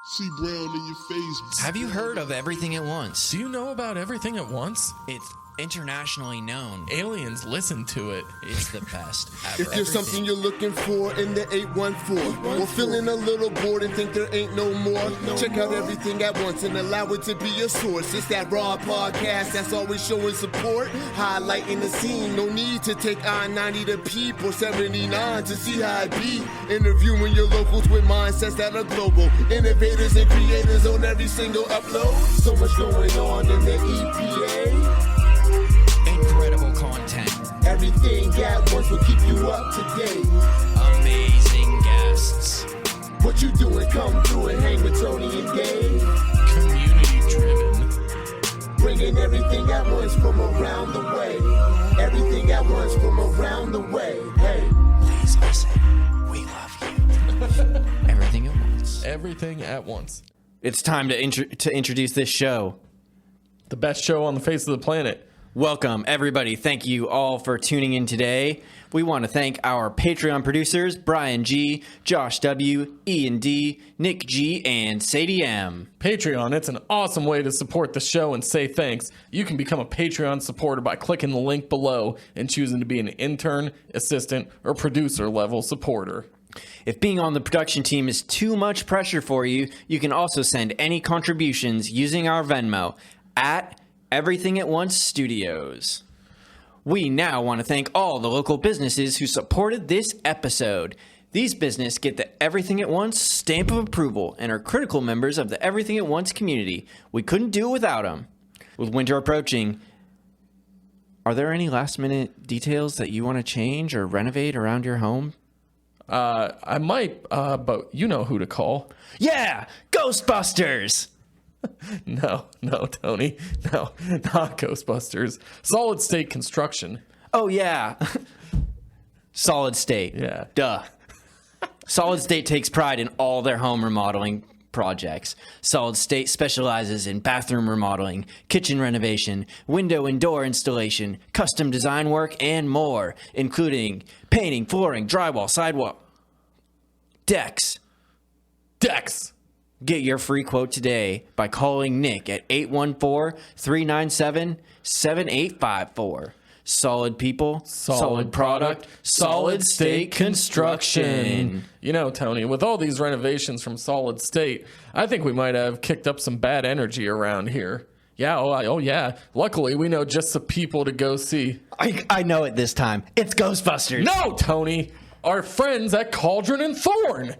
See brown in your face. Have you heard of Everything at Once? Do you know about Everything at Once? It's internationally known. Aliens listen to it. It's the best ever. If there's something you're looking for in the 814, or feeling a little bored and think there ain't no more, check out Everything at Once and allow it to be your source. It's that raw podcast that's always showing support, highlighting the scene. No need to take I-90 to Peep or 79 to see how it be. Interviewing your locals with mindsets that are global. Innovators and creators on every single upload. So much going on in the EPA. Incredible content. Everything at Once will keep you up to date. Amazing guests. What you doing? Come through and hang with Tony and Dave. Community driven. Bringing everything at once from around the way. Everything at once from around the way. Hey. Please listen. We love you. Everything at Once. Everything at Once. It's time to introduce this show. The best show on the face of the planet. Welcome, everybody. Thank you all for tuning in today. We want to thank our Patreon producers, Brian G., Josh W., Ian D., Nick G., and Sadie M. Patreon, it's an awesome way to support the show and say thanks. You can become a Patreon supporter by clicking the link below and choosing to be an intern, assistant, or producer level supporter. If being on the production team is too much pressure for you, you can also send any contributions using our Venmo at Everything at Once Studios. We now want to thank all the local businesses who supported this episode. These businesses get the Everything at Once stamp of approval and are critical members of the Everything at Once community. We couldn't do it without them. With winter approaching, are there any last-minute details that you want to change or renovate around your home? I might, but you know who to call. Yeah! Ghostbusters! No, Tony. No, not Ghostbusters. Solid State Construction. Oh, yeah. Solid State. Yeah. Duh. Solid State takes pride in all their home remodeling projects. Solid State specializes in bathroom remodeling, kitchen renovation, window and door installation, custom design work, and more, including painting, flooring, drywall, sidewalk, decks. Get your free quote today by calling Nick at 814-397-7854. Solid people, solid product, Solid State Construction. You know, Tony, with all these renovations from Solid State, I think we might have kicked up some bad energy around here. Yeah, oh yeah. Luckily, we know just the people to go see. I know it this time. It's Ghostbusters. No, Tony! Our friends at Cauldron and Thorne!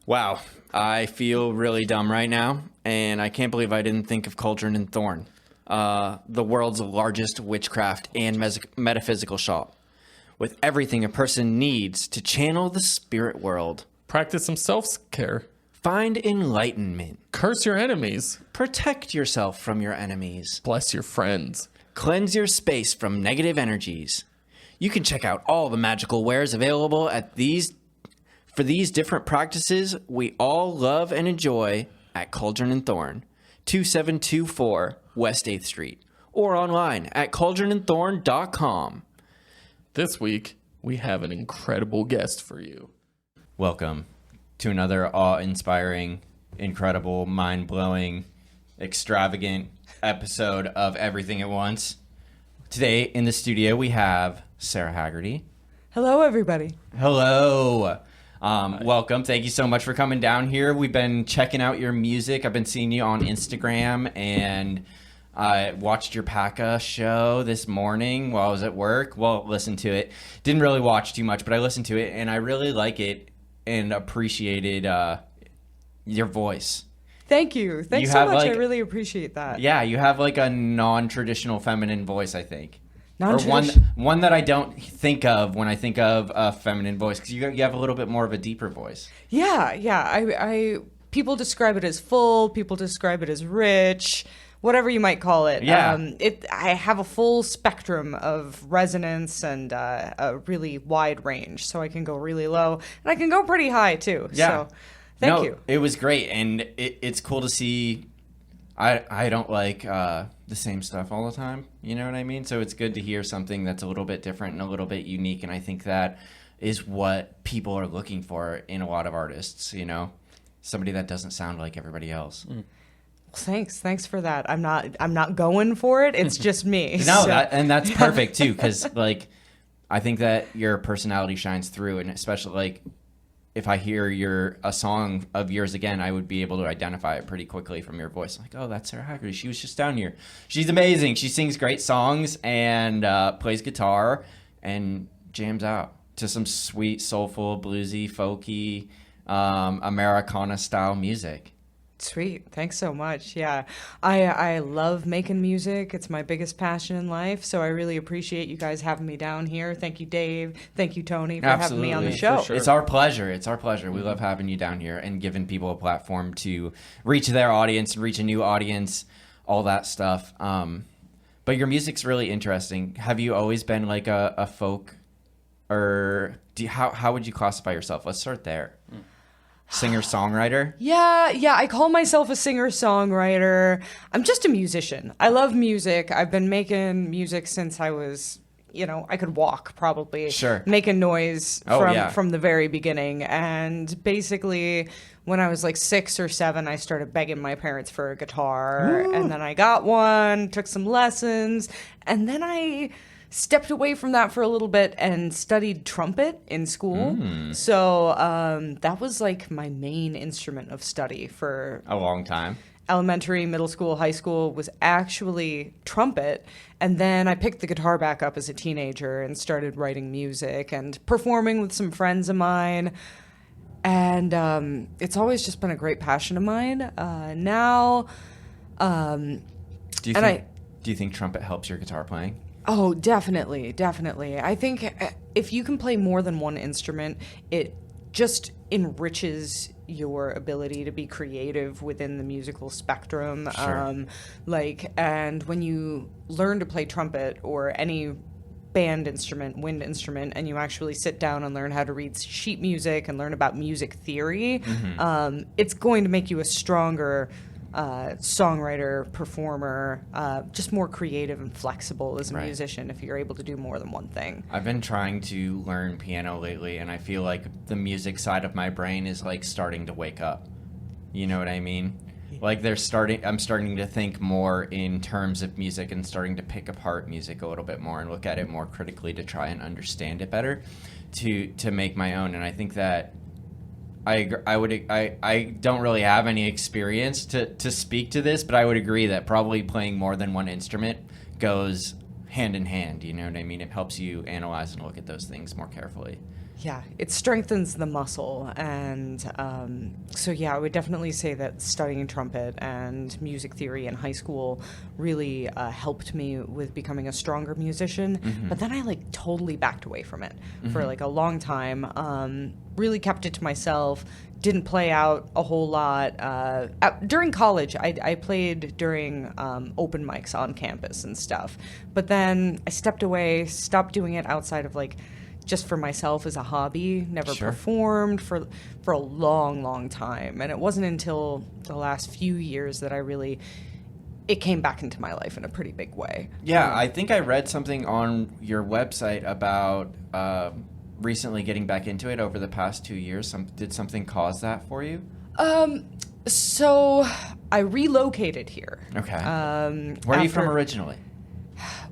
Wow. I feel really dumb right now, and I can't believe I didn't think of Cauldron and Thorne, the world's largest witchcraft and metaphysical shop, with everything a person needs to channel the spirit world. Practice some self-care. Find enlightenment. Curse your enemies. Protect yourself from your enemies. Bless your friends. Cleanse your space from negative energies. You can check out all the magical wares available at for these different practices we all love and enjoy at Cauldron and Thorne, 2724 West 8th Street, or online at cauldronandthorne.com. This week, we have an incredible guest for you. Welcome to another awe-inspiring, incredible, mind-blowing, extravagant episode of Everything at Once. Today in the studio, we have Sarah Haggerty. Hello, everybody. Hello. Welcome. Thank you so much for coming down here. We've been checking out your music. I've been seeing you on Instagram, and I watched your PACA show this morning while I was at work. Well, listened to it. Didn't really watch too much, but I listened to it, and I really like it and appreciated your voice. Thank you. Thanks so much. I really appreciate that. Yeah, you have like a non-traditional feminine voice, I think. Or one that I don't think of when I think of a feminine voice, because you have a little bit more of a deeper voice. Yeah. I people describe it as full. People describe it as rich. Whatever you might call it. Yeah. I have a full spectrum of resonance and a really wide range, so I can go really low and I can go pretty high too. Yeah. So thank you. It was great, and it's cool to see. I don't like the same stuff all the time, you know what I mean? So it's good to hear something that's a little bit different and a little bit unique, and I think that is what people are looking for in a lot of artists, you know? somebody that doesn't sound like everybody else. Thanks for that. I'm not going for it. It's just me. No, So- and that's perfect too, because like I think that your personality shines through, and especially like if I hear a song of yours again, I would be able to identify it pretty quickly from your voice. Like, oh, that's Sarah Haggerty. She was just down here. She's amazing. She sings great songs and plays guitar and jams out to some sweet, soulful, bluesy, folky, Americana style music. Sweet. Thanks so much. Yeah. I love making music. It's my biggest passion in life. So I really appreciate you guys having me down here. Thank you, Dave. Thank you, Tony, for having me on the show. sure. It's our pleasure. It's our pleasure. We love having you down here and giving people a platform to reach their audience and reach a new audience, all that stuff. But your music's really interesting. Have you always been like a folk, or how would you classify yourself? Let's start there. Singer-songwriter? Yeah, I call myself a singer-songwriter. I'm just a musician. I love music. I've been making music since I was, I could walk probably. Sure. Making noise yeah. from the very beginning. And basically, when I was like 6 or 7, I started begging my parents for a guitar. Ooh. And then I got one, took some lessons, and then I stepped away from that for a little bit and studied trumpet in school. So that was like my main instrument of study for a long time. Elementary, middle school, high school was actually trumpet. And then I picked the guitar back up as a teenager and started writing music and performing with some friends of mine. And it's always just been a great passion of mine. Now, do you think trumpet helps your guitar playing? Oh, definitely. I think if you can play more than one instrument, it just enriches your ability to be creative within the musical spectrum. Sure. And when you learn to play trumpet or any band instrument, wind instrument, and you actually sit down and learn how to read sheet music and learn about music theory, it's going to make you a stronger songwriter, performer, just more creative and flexible as a musician if you're able to do more than one thing. I've been trying to learn piano lately, and I feel like the music side of my brain is like starting to wake up. You know what I mean? Like I'm starting to think more in terms of music and starting to pick apart music a little bit more and look at it more critically to try and understand it better to make my own. And I think that I don't really have any experience to speak to this, but I would agree that probably playing more than one instrument goes hand in hand. You know what I mean? It helps you analyze and look at those things more carefully. Yeah, it strengthens the muscle. And so, yeah, I would definitely say that studying trumpet and music theory in high school really helped me with becoming a stronger musician. But then I totally backed away from it for a long time. Really kept it to myself. Didn't play out a whole lot. During college, I played during open mics on campus and stuff. But then I stepped away, stopped doing it outside of just for myself as a hobby, never performed for a long time. And it wasn't until the last few years that it came back into my life in a pretty big way. Yeah, I think I read something on your website about recently getting back into it over the past 2 years. Did something cause that for you? So I relocated here. Okay. Where are you from originally?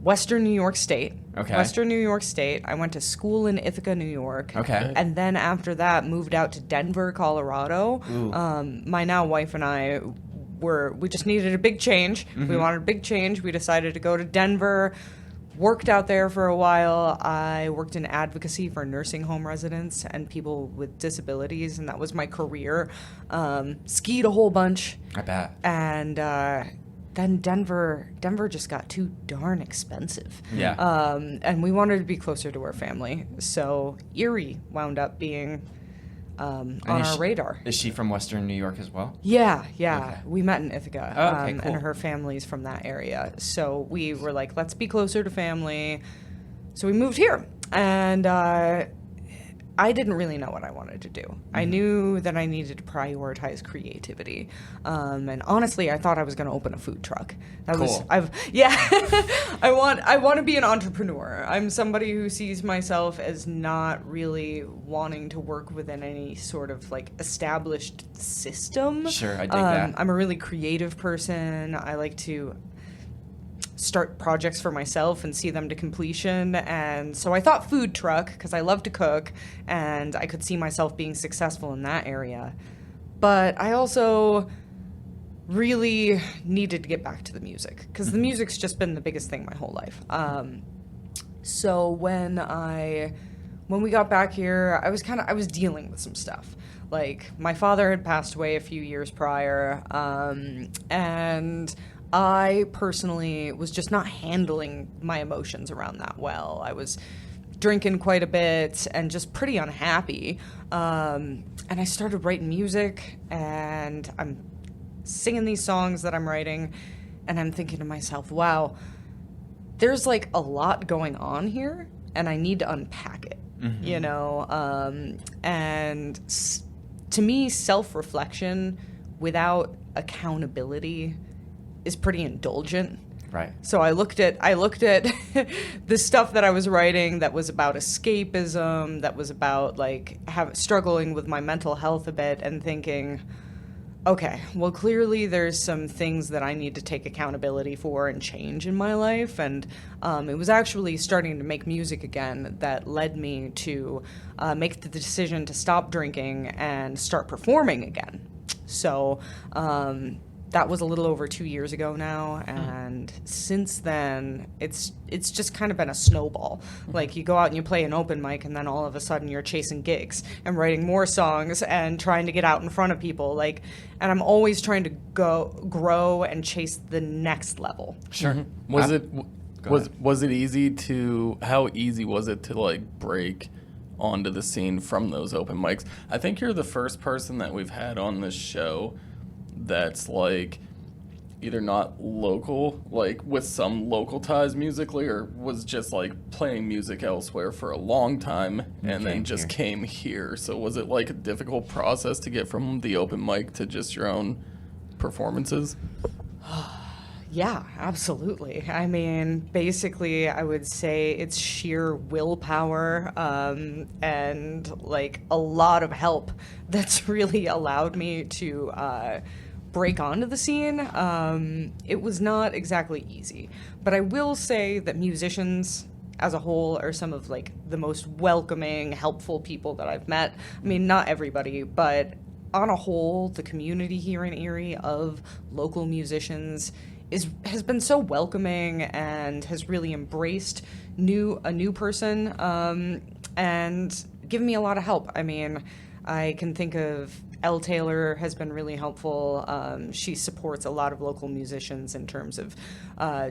Western New York State. Okay. Western New York State. I went to school in Ithaca, New York. Okay. And then after that, moved out to Denver, Colorado. My now wife and I we just needed a big change. We wanted a big change. We decided to go to Denver. Worked out there for a while. I worked in advocacy for nursing home residents and people with disabilities, and that was my career. Skied a whole bunch. I bet. And then Denver just got too darn expensive. Yeah. And we wanted to be closer to our family. So Erie wound up being on our radar. Is she from Western New York as well? Yeah. Okay. We met in Ithaca. Oh, okay, cool. And her family's from that area. So we were let's be closer to family. So we moved here. And I didn't really know what I wanted to do. I knew that I needed to prioritize creativity, and honestly, I thought I was going to open a food truck. I want to be an entrepreneur. I'm somebody who sees myself as not really wanting to work within any sort of like established system. Sure, I dig that. I'm a really creative person. I like to start projects for myself and see them to completion, and so I thought food truck because I love to cook and I could see myself being successful in that area. But I also really needed to get back to the music because the music's just been the biggest thing my whole life. So when we got back here, I was dealing with some stuff. Like, my father had passed away a few years prior, and I personally was just not handling my emotions around that well. I was drinking quite a bit and just pretty unhappy. And I started writing music, and I'm singing these songs that I'm writing, and I'm thinking to myself, wow, there's like a lot going on here, and I need to unpack it, you know? To me, self-reflection without accountability is pretty indulgent. Right. So I looked at the stuff that I was writing that was about escapism, that was about like struggling with my mental health a bit, and thinking, okay, well, clearly there's some things that I need to take accountability for and change in my life. And it was actually starting to make music again that led me to make the decision to stop drinking and start performing again. So that was a little over 2 years ago now, and since then, it's just kind of been a snowball. Like, you go out and you play an open mic, and then all of a sudden you're chasing gigs and writing more songs and trying to get out in front of people. Like, and I'm always trying to grow and chase the next level. Sure. Was it easy to? How easy was it to like break onto the scene from those open mics? I think you're the first person that we've had on this show that's like either not local, like with some local ties musically, or was just like playing music elsewhere for a long time and then just came here. So was it like a difficult process to get from the open mic to just your own performances? Yeah, absolutely. I mean, basically, I would say it's sheer willpower and like a lot of help that's really allowed me to break onto the scene. It was not exactly easy, but I will say that musicians as a whole are some of like the most welcoming, helpful people that I've met. I mean, not everybody, but on a whole, the community here in Erie of local musicians has been so welcoming and has really embraced a new person and given me a lot of help. I mean, I can think of Elle Taylor has been really helpful. She supports a lot of local musicians in terms of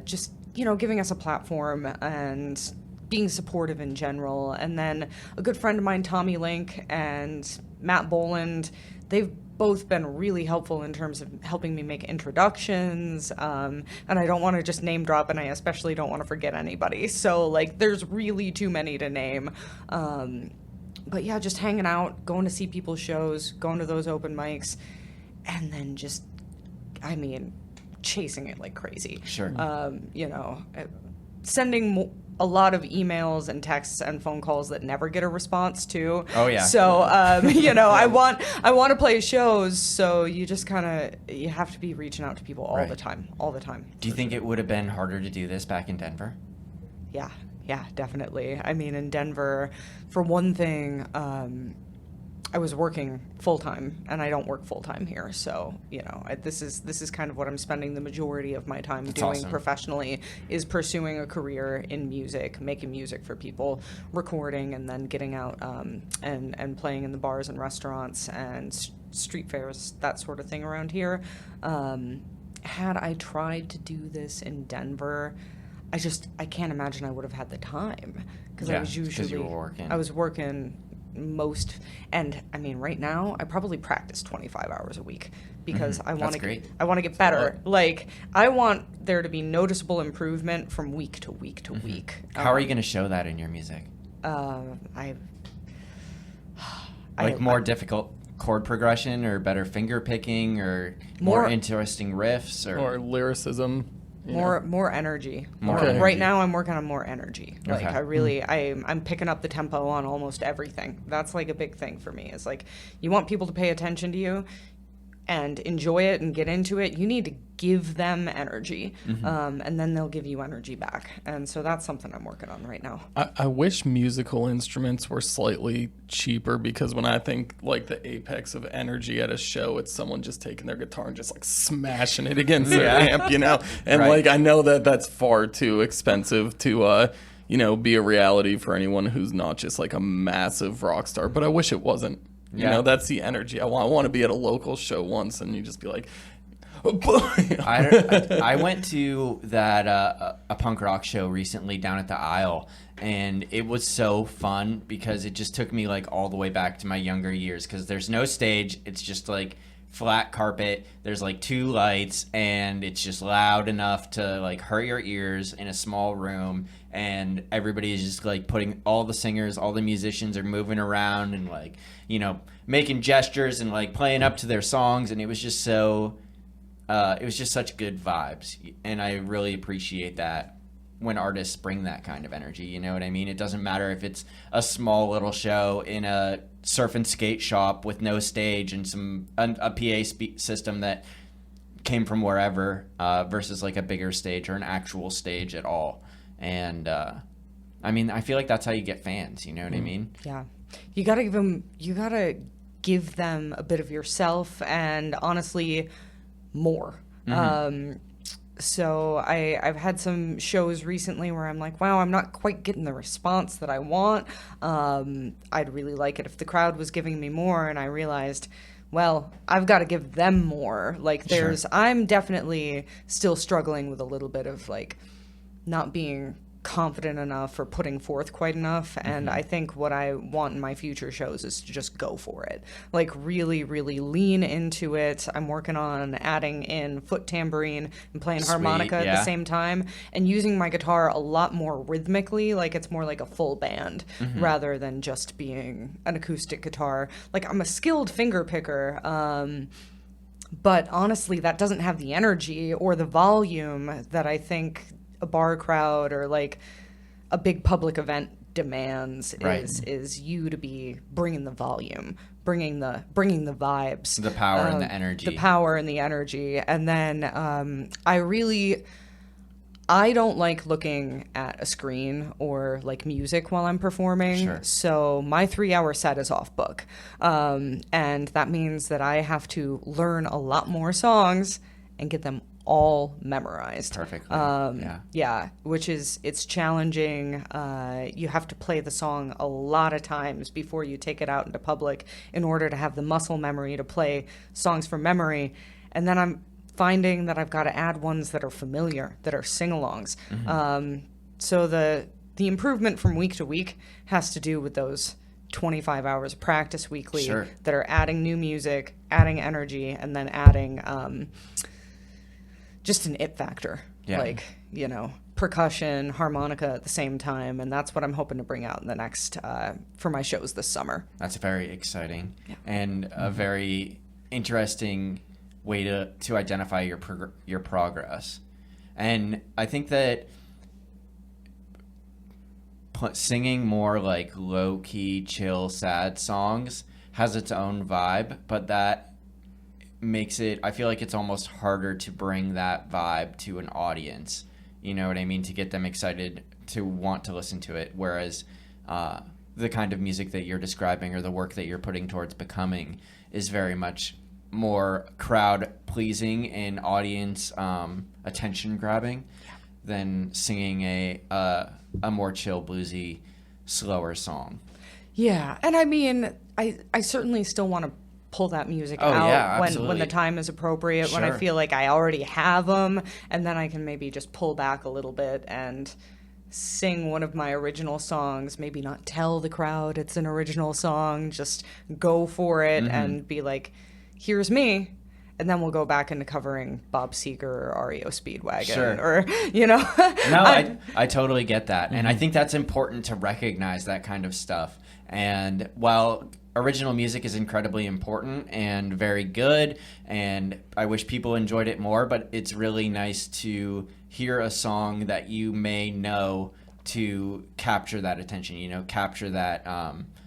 just, you know, giving us a platform and being supportive in general. And then a good friend of mine, Tommy Link, and Matt Boland, they've both been really helpful in terms of helping me make introductions. And I don't want to just name drop, and I especially don't want to forget anybody. So, like, there's really too many to name. But yeah, just hanging out, going to see people's shows, going to those open mics, and then just, I mean, chasing it like crazy. Sure. You know, sending a lot of emails and texts and phone calls that never get a response to. Oh yeah. So you know, I want to play shows, so you just you have to be reaching out to people all the time. Do you think it would have been harder to do this back in Denver? Yeah, definitely. I mean, in Denver, for one thing, I was working full-time, and I don't work full-time here. So, you know, this is kind of what I'm spending the majority of my time doing awesome. Professionally, is pursuing a career in music, making music for people, recording, and then getting out and playing in the bars and restaurants and street fairs, that sort of thing around here. Had I tried to do this in Denver, I can't imagine I would have had the time, because I was usually, you were working. I was working most, and I mean, right now I probably practice 25 hours a week because I want to get better. Like, I want there to be noticeable improvement from week to week to week. How are you going to show that in your music? Like more difficult chord progression or better finger picking or more interesting riffs or lyricism. More energy. Energy. Right now I'm working on more energy. Like Okay. I'm picking up the tempo on almost everything. That's like a big thing for me. Is like you want people to pay attention to you and enjoy it and get into it. You need to give them energy, and then they'll give you energy back. And so that's something I'm working on right now. I wish musical instruments were slightly cheaper, because when I think like the apex of energy at a show, it's someone just taking their guitar and just like smashing it against their amp, you know? And Right. like, I know that that's far too expensive to, you know, be a reality for anyone who's not just like a massive rock star, but I wish it wasn't. You know, that's the energy. I want to be at a local show once and you just be like, I went to that a punk rock show recently down at the Isle, and it was so fun because it just took me like all the way back to my younger years, because there's no stage. It's just like flat carpet. There's like 2 lights, and it's just loud enough to like hurt your ears in a small room, and everybody is just like putting, all the singers, all the musicians are moving around and like, you know, making gestures and like playing up to their songs, and it was just so it was just such good vibes, and I really appreciate that when artists bring that kind of energy. You know what I mean? It doesn't matter if it's a small little show in a surf and skate shop with no stage and a PA system that came from wherever, versus like a bigger stage or an actual stage at all. And I mean, I feel like that's how you get fans. You know what I mean? Yeah, you gotta give them a bit of yourself, and honestly, more. So I've had some shows recently where I'm like, wow, I'm not quite getting the response that I want. I'd really like it if the crowd was giving me more, and I realized, well, I've got to give them more. Like I'm definitely still struggling with a little bit of like not being confident enough or putting forth quite enough, and I think what I want in my future shows is to just go for it, like really lean into it. I'm working on adding in foot tambourine and playing harmonica at the same time, and using my guitar a lot more rhythmically, like it's more like a full band rather than just being an acoustic guitar. Like I'm a skilled finger picker, but honestly that doesn't have the energy or the volume that I think a bar crowd or like a big public event demands. Is you to be bringing the volume, bringing the vibes, The power and the energy. And then I don't like looking at a screen or like music while I'm performing. So my 3-hour set is off book, and that means that I have to learn a lot more songs and get them all memorized perfectly. Which is, it's challenging. You have to play the song a lot of times before you take it out into public in order to have the muscle memory to play songs from memory. And then I'm finding that I've got to add ones that are familiar, that are sing-alongs. So the improvement from week to week has to do with those 25 hours of practice weekly that are adding new music, adding energy, and then adding just an it factor, like, you know, percussion, harmonica at the same time. And that's what I'm hoping to bring out in the next, for my shows this summer. That's very exciting and a very interesting way to identify your progress. And I think that singing more like low-key, chill, sad songs has its own vibe, but that makes it, I feel like it's almost harder to bring that vibe to an audience, you know what I mean, to get them excited to want to listen to it, whereas the kind of music that you're describing or the work that you're putting towards becoming is very much more crowd pleasing and audience attention grabbing than singing a more chill, bluesy, slower song. Yeah, and I mean, I certainly still want to pull that music out when the time is appropriate, when I feel like I already have them, and then I can maybe just pull back a little bit and sing one of my original songs, maybe not tell the crowd it's an original song, just go for it and be like, here's me. And then we'll go back into covering Bob Seger or REO Speedwagon or, you know. No, I totally get that. And I think that's important to recognize that kind of stuff. And while original music is incredibly important and very good, and I wish people enjoyed it more, but it's really nice to hear a song that you may know to capture that attention, capture that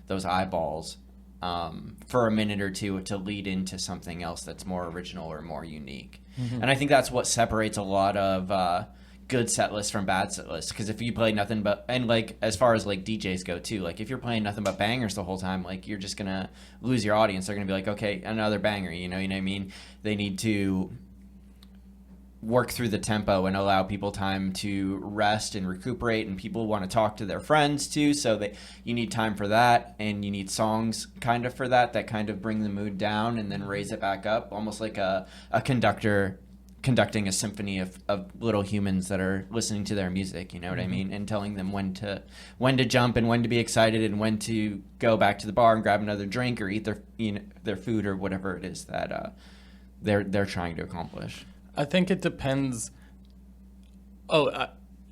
those eyeballs for a minute or two to lead into something else that's more original or more unique. And I think that's what separates a lot of good set lists from bad set lists, because if you play nothing but, and like as far as like DJs go too, like if you're playing nothing but bangers the whole time, like you're just gonna lose your audience. They're gonna be like, okay, another banger, you know what I mean? They need to work through the tempo and allow people time to rest and recuperate, and people want to talk to their friends too, so that you need time for that, and you need songs kind of for that kind of bring the mood down and then raise it back up, almost like a conductor conducting a symphony of little humans that are listening to their music, you know what I mean, and telling them when to jump and when to be excited and when to go back to the bar and grab another drink or eat their food or whatever it is that they're trying to accomplish. I think it depends. I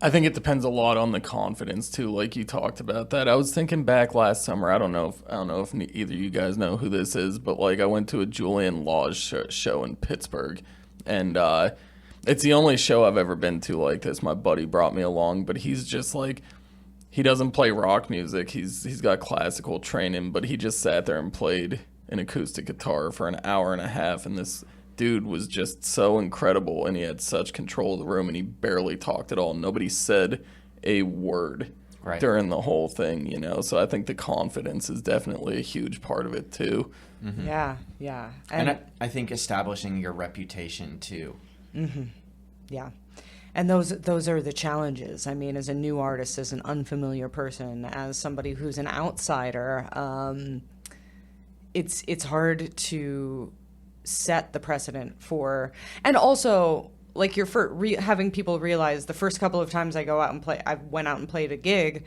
think it depends a lot on the confidence too, like you talked about that. I was thinking back last summer. I don't know if either of you guys know who this is, but like I went to a Julian Lawes show in Pittsburgh. And it's the only show I've ever been to like this. My buddy brought me along, but he's just like, he doesn't play rock music. He's got classical training, but he just sat there and played an acoustic guitar for an hour and a half. And this dude was just so incredible, and he had such control of the room, and he barely talked at all. Nobody said a word during the whole thing, So I think the confidence is definitely a huge part of it too. Mm-hmm. Yeah. And I think establishing your reputation too. Mm-hmm. Yeah. And those are the challenges. I mean, as a new artist, as an unfamiliar person, as somebody who's an outsider, it's hard to set the precedent for, and also like having people realize the first couple of times I went out and played a gig,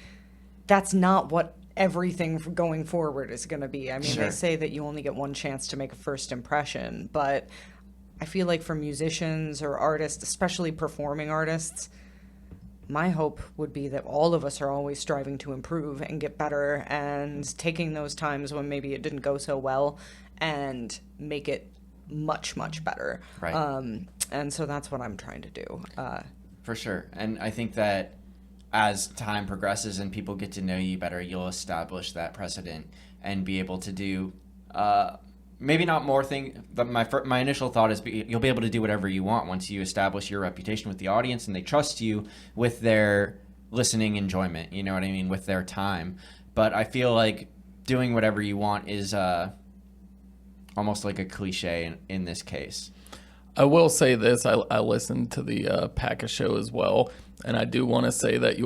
that's not what everything going forward is going to be. I mean, Sure. They say that you only get one chance to make a first impression, but I feel like for musicians or artists, especially performing artists, my hope would be that all of us are always striving to improve and get better, and taking those times when maybe it didn't go so well and make it much, much better. Right. And so that's what I'm trying to do. For sure. And I think that as time progresses and people get to know you better, you'll establish that precedent and be able to do maybe not more things, but my initial thought is you'll be able to do whatever you want once you establish your reputation with the audience and they trust you with their listening enjoyment, you know what I mean, with their time. But I feel like doing whatever you want is almost like a cliche in this case. I will say this, I listened to the Paka show as well, and I do want to say that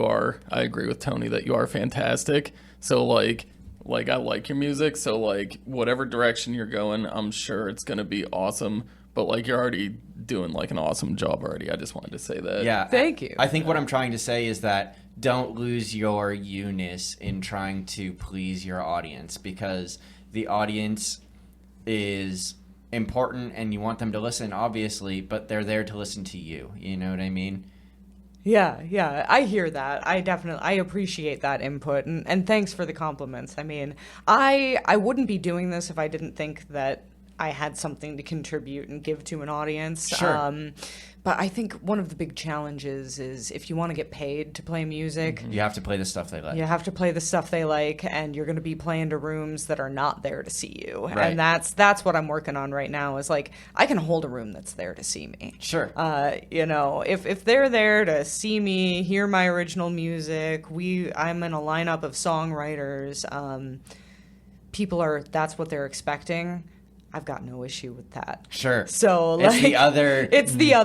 I agree with Tony that you are fantastic. So like I like your music, so like whatever direction you're going, I'm sure it's going to be awesome. But like you're already doing like an awesome job already. I just wanted to say that. Yeah. Thank you. I think what I'm trying to say is that don't lose your you-ness in trying to please your audience, because the audience is important and you want them to listen, obviously, but they're there to listen to you. You know what I mean? Yeah, I hear that. I appreciate that input, and thanks for the compliments. I mean, I wouldn't be doing this if I didn't think that I had something to contribute and give to an audience. Sure. But I think one of the big challenges is if you want to get paid to play music, You have to play the stuff they like. you have to play the stuff they like, and you're going to be playing to rooms that are not there to see you. Right. And that's what I'm working on right now, is like, I can hold a room that's there to see me. Sure. If they're there to see me, hear my original music, I'm in a lineup of songwriters, that's what they're expecting. I've got no issue with that. Sure. So it's like, the other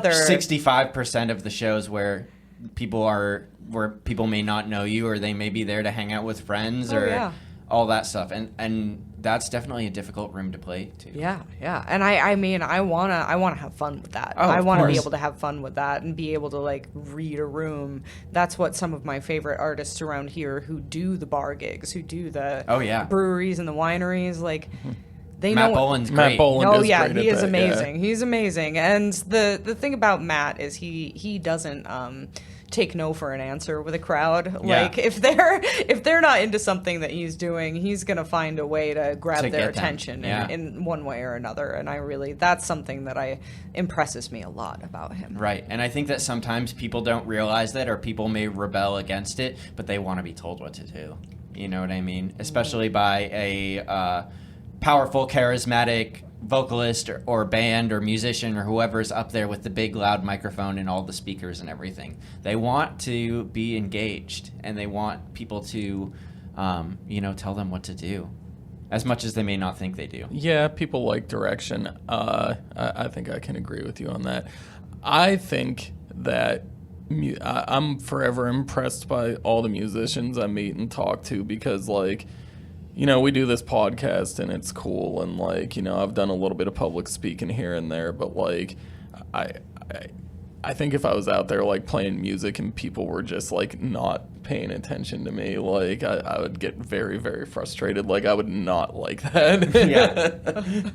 65% of the shows where people may not know you, or they may be there to hang out with friends all that stuff. And that's definitely a difficult room to play to. Yeah. And I mean, I wanna have fun with that. Oh, I of want to be course. able to have fun with that and be able to like read a room. That's what some of my favorite artists around here who do the bar gigs, who do the breweries and the wineries, like they Matt know. Boland's Matt great. Boland Oh is yeah, great he at is that, amazing. yeah. He's amazing. And the thing about Matt is he doesn't take no for an answer with a crowd. Yeah. Like if they're not into something that he's doing, he's gonna find a way to grab To their get them. attention Yeah. in one way or another. And that's something that impresses me a lot about him. Right. And I think that sometimes people don't realize that, or people may rebel against it, but they want to be told what to do. You know what I mean? Especially by a powerful, charismatic vocalist or band or musician or whoever's up there with the big loud microphone and all the speakers and everything. They want to be engaged, and they want people to, tell them what to do, as much as they may not think they do. Yeah, people like direction. I think I can agree with you on that. I think that I'm forever impressed by all the musicians I meet and talk to, because, like, we do this podcast and it's cool, and, like, I've done a little bit of public speaking here and there, but, like, I think if I was out there, like, playing music and people were just, like, not paying attention to me, like, I would get very, very frustrated. Like, I would not like that. Yeah.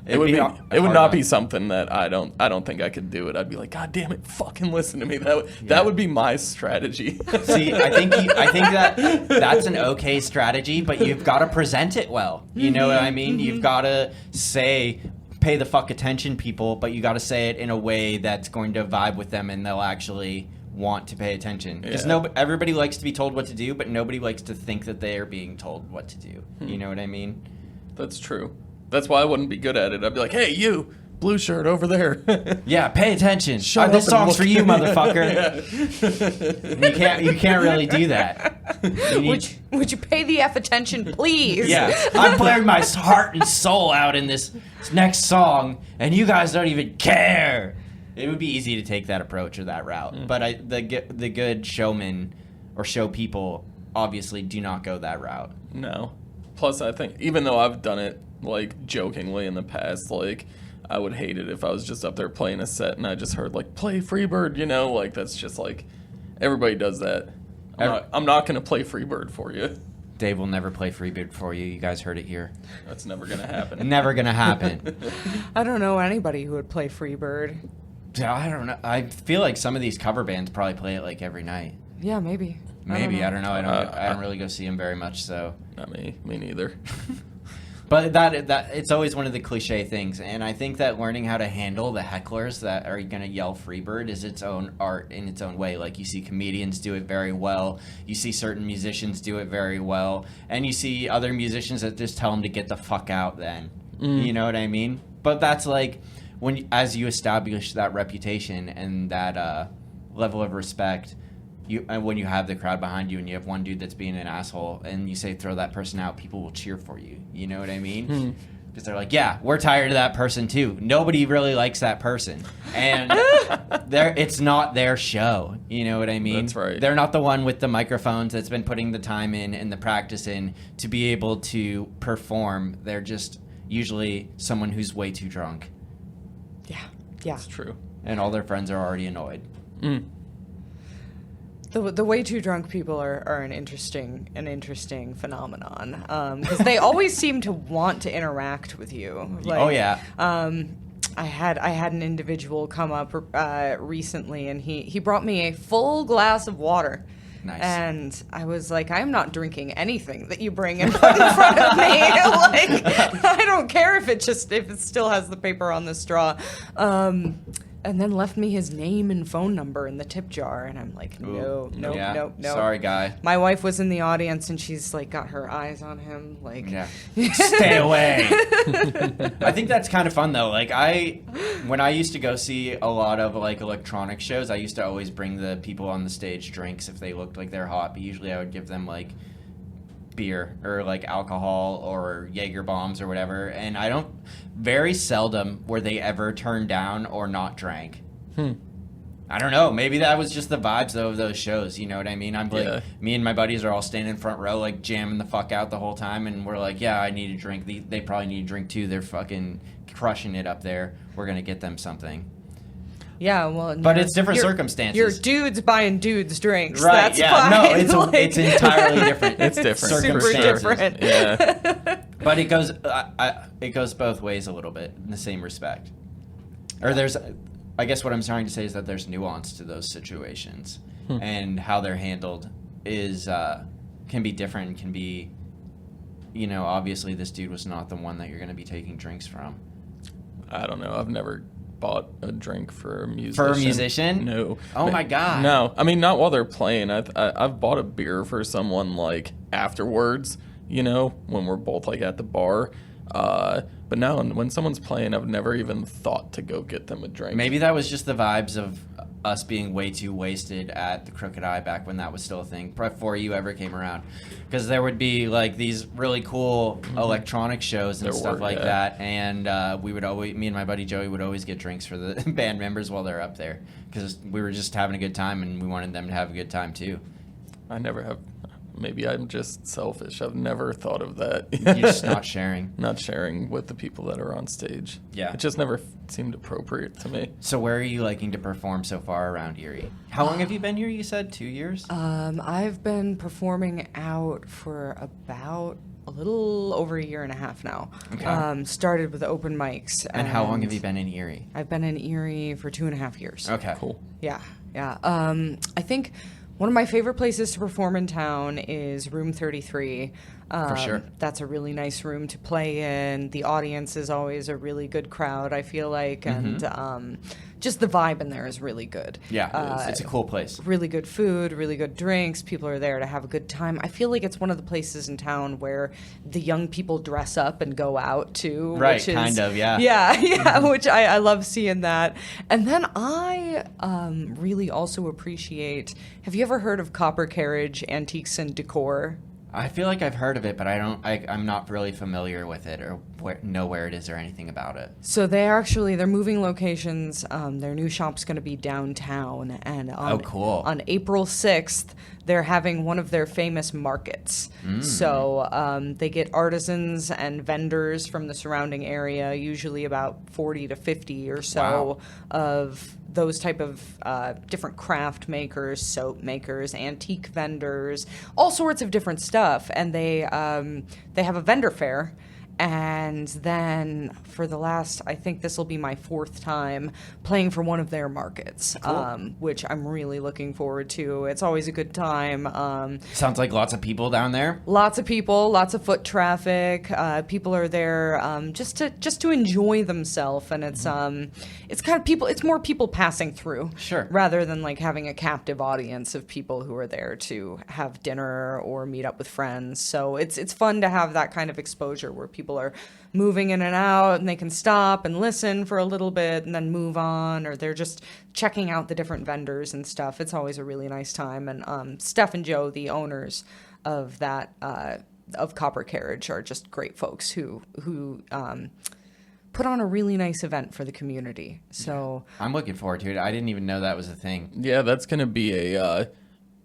It would not be something that I don't think I could do it. I'd be like, God damn it, fucking listen to me. That would be my strategy. See, I think that's an okay strategy, but you've got to present it well. You know what I mean? Mm-hmm. You've got to say, pay the fuck attention, people, but you got to say it in a way that's going to vibe with them and they'll actually want to pay attention. Because everybody likes to be told what to do, but nobody likes to think that they are being told what to do. You know what I mean? That's true. That's why I wouldn't be good at it. I'd be like, hey, you, blue shirt over there. Yeah, pay attention. Shut This up and song's look. for you, motherfucker. You can't really do that. Would you pay the F attention, please? Yeah, I'm pouring my heart and soul out in this next song, and you guys don't even care. It would be easy to take that approach or that route, but the good showmen or show people obviously do not go that route. No. Plus, I think, even though I've done it, like, jokingly in the past, like, I would hate it if I was just up there playing a set and I just heard, like, play Freebird, like, that's just, like, everybody does that. I'm not going to play Freebird for you. Dave will never play Freebird for you. You guys heard it here. That's never going to happen. Never gonna happen. I don't know anybody who would play Freebird. Yeah, I don't know. I feel like some of these cover bands probably play it, like, every night. Yeah, maybe. Maybe, I don't know. I don't really go see them very much, so. Not me. Me neither. But that it's always one of the cliche things, and I think that learning how to handle the hecklers that are going to yell Freebird is its own art in its own way. Like, you see comedians do it very well, you see certain musicians do it very well, and you see other musicians that just tell them to get the fuck out then. You know what I mean? But that's like, as you establish that reputation and that level of respect, when you have the crowd behind you and you have one dude that's being an asshole and you say throw that person out, people will cheer for you. You know what I mean? Because they're like, yeah, we're tired of that person too. Nobody really likes that person. And it's not their show. You know what I mean? That's right. They're not the one with the microphones that's been putting the time in and the practice in to be able to perform. They're just usually someone who's way too drunk. Yeah. That's true. And all their friends are already annoyed. The way too drunk people are an interesting phenomenon, because they always seem to want to interact with you. Like, Oh, yeah. I had an individual come up recently, and he brought me a full glass of water. Nice. And I was like, I'm not drinking anything that you bring in front of me. Like, I don't care if it still has the paper on the straw. And then left me his name and phone number in the tip jar, and I'm like, no. Sorry, guy. My wife was in the audience, and she's like got her eyes on him, like, Yeah. Stay away. I think that's kind of fun though. Like, when I used to go see a lot of like electronic shows, I used to always bring the people on the stage drinks if they looked like they're hot, but usually I would give them like beer or like alcohol or Jaeger bombs or whatever, and very seldom were they ever turned down or not drank. I don't know, maybe that was just the vibes though of those shows, you know what I mean? I'm like, me and my buddies are all standing in front row like jamming the fuck out the whole time, and we're like, yeah, I need a drink. They probably need a drink too. They're fucking crushing it up there. We're gonna get them something. Yeah, well, but it's different circumstances. You're dudes buying dudes drinks. Right? That's yeah, fine. no, it's entirely different. It's different. Super different. Yeah. But it goes both ways a little bit in the same respect. Or I guess what I'm trying to say is that there's nuance to those situations. and how they're handled is can be different. Can be, obviously this dude was not the one that you're going to be taking drinks from. I don't know. I've never bought a drink for a musician. For a musician? No. Oh my God. No. I mean, not while they're playing. I've bought a beer for someone like afterwards, when we're both like at the bar. But no, when someone's playing, I've never even thought to go get them a drink. Maybe that was just the vibes of us being way too wasted at the Crooked Eye back when that was still a thing, before you ever came around. Because there would be like these really cool electronic shows and stuff like that, and me and my buddy Joey would always get drinks for the band members while they're up there, because we were just having a good time and we wanted them to have a good time too. I never have. Maybe I'm just selfish. I've never thought of that. You're just not sharing. Not sharing with the people that are on stage. Yeah. It just never seemed appropriate to me. So where are you liking to perform so far around Erie? How long have you been here, you said? 2 years? I've been performing out for about a little over a year and a half now. Okay. Started with open mics. And how long have you been in Erie? I've been in Erie for 2.5 years. Okay. Cool. Yeah. I think one of my favorite places to perform in town is Room 33. For sure. That's a really nice room to play in. The audience is always a really good crowd, I feel like, and just the vibe in there is really good. Yeah, it's a cool place. Really good food, really good drinks. People are there to have a good time. I feel like it's one of the places in town where the young people dress up and go out too. Right, which is, kind of, yeah. Yeah, which I love seeing that. And then I really also appreciate, have you ever heard of Copper Carriage Antiques and Decor? I feel like I've heard of it, but I'm not really familiar with it or know where it is or anything about it. So they're moving locations. Their new shop's going to be downtown, and cool. On April 6th, they're having one of their famous markets. So they get artisans and vendors from the surrounding area, usually about 40 to 50 or so of those type of different craft makers, soap makers, antique vendors, all sorts of different stuff. And they have a vendor fair. And then for the last, I think this will be my 4th time playing for one of their markets, which I'm really looking forward to. It's always a good time. Sounds like lots of people down there. Lots of people, lots of foot traffic. People are there just to enjoy themselves, and it's kind of people. It's more people passing through, Sure, rather than like having a captive audience of people who are there to have dinner or meet up with friends. So it's fun to have that kind of exposure where people are moving in and out, and they can stop and listen for a little bit and then move on, or they're just checking out the different vendors and stuff. It's always a really nice time. And Steph and Joe, the owners of that of Copper Carriage, are just great folks who put on a really nice event for the community. So I'm looking forward to it. I didn't even know that was a thing. Yeah, that's going to be a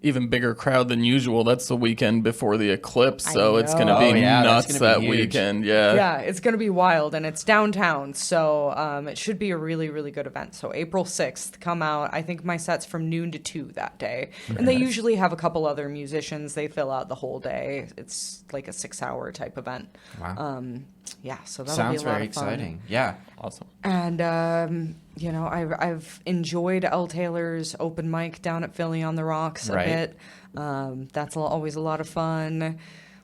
even bigger crowd than usual. That's the weekend before the eclipse, so it's going to be nuts that weekend. Yeah, it's going to be wild, and it's downtown, so it should be a really, really good event. So April 6th, come out. I think my set's from noon to 2 that day, and they usually have a couple other musicians. They fill out the whole day. It's like a 6-hour type event. Wow. Yeah, so that'll Sounds be a lot very of fun. exciting. Yeah. Awesome. And I've enjoyed L. Taylor's open mic down at Philly on the Rocks a bit. That's always a lot of fun.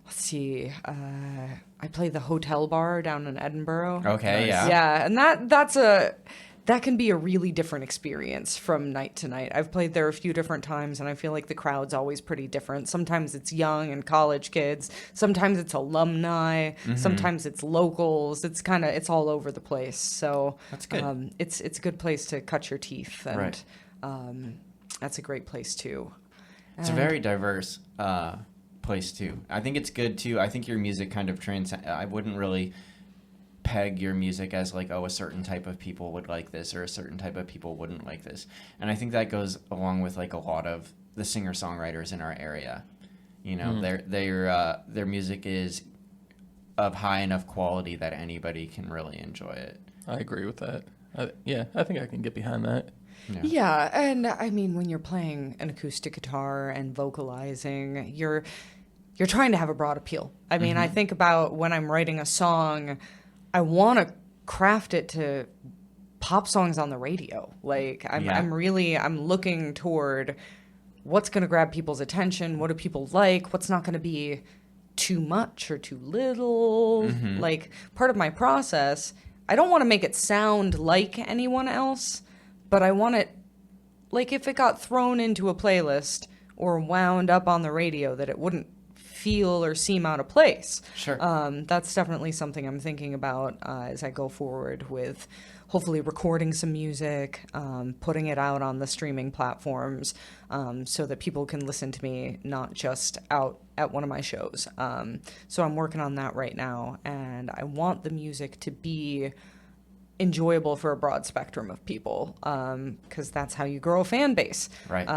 Let's see. I play the Hotel Bar down in Edinburgh. Okay, yeah. Yeah, and that can be a really different experience from night to night. I've played there a few different times, and I feel like the crowd's always pretty different. Sometimes it's young and college kids. Sometimes it's alumni. Sometimes it's locals. It's all over the place. So that's good. It's a good place to cut your teeth, and Right. That's a great place too. It's a very diverse place too. I think it's good too. I think your music kind of I wouldn't really peg your music as like, a certain type of people would like this or a certain type of people wouldn't like this. And I think that goes along with like a lot of the singer-songwriters in our area. Their music is of high enough quality that anybody can really enjoy it. I agree with that. I think I can get behind that. Yeah, and I mean, when you're playing an acoustic guitar and vocalizing, you're trying to have a broad appeal. I mean, I think about when I'm writing a song, I want to craft it to pop songs on the radio. Like I'm looking toward what's going to grab people's attention? What do people like? What's not going to be too much or too little? Like, part of my process, I don't want to make it sound like anyone else, but I want it, like, if it got thrown into a playlist or wound up on the radio, that it wouldn't feel or seem out of place. Sure. That's definitely something I'm thinking about as I go forward with hopefully recording some music, putting it out on the streaming platforms so that people can listen to me, not just out at one of my shows. So I'm working on that right now, and I want the music to be enjoyable for a broad spectrum of people, because that's how you grow a fan base. Right.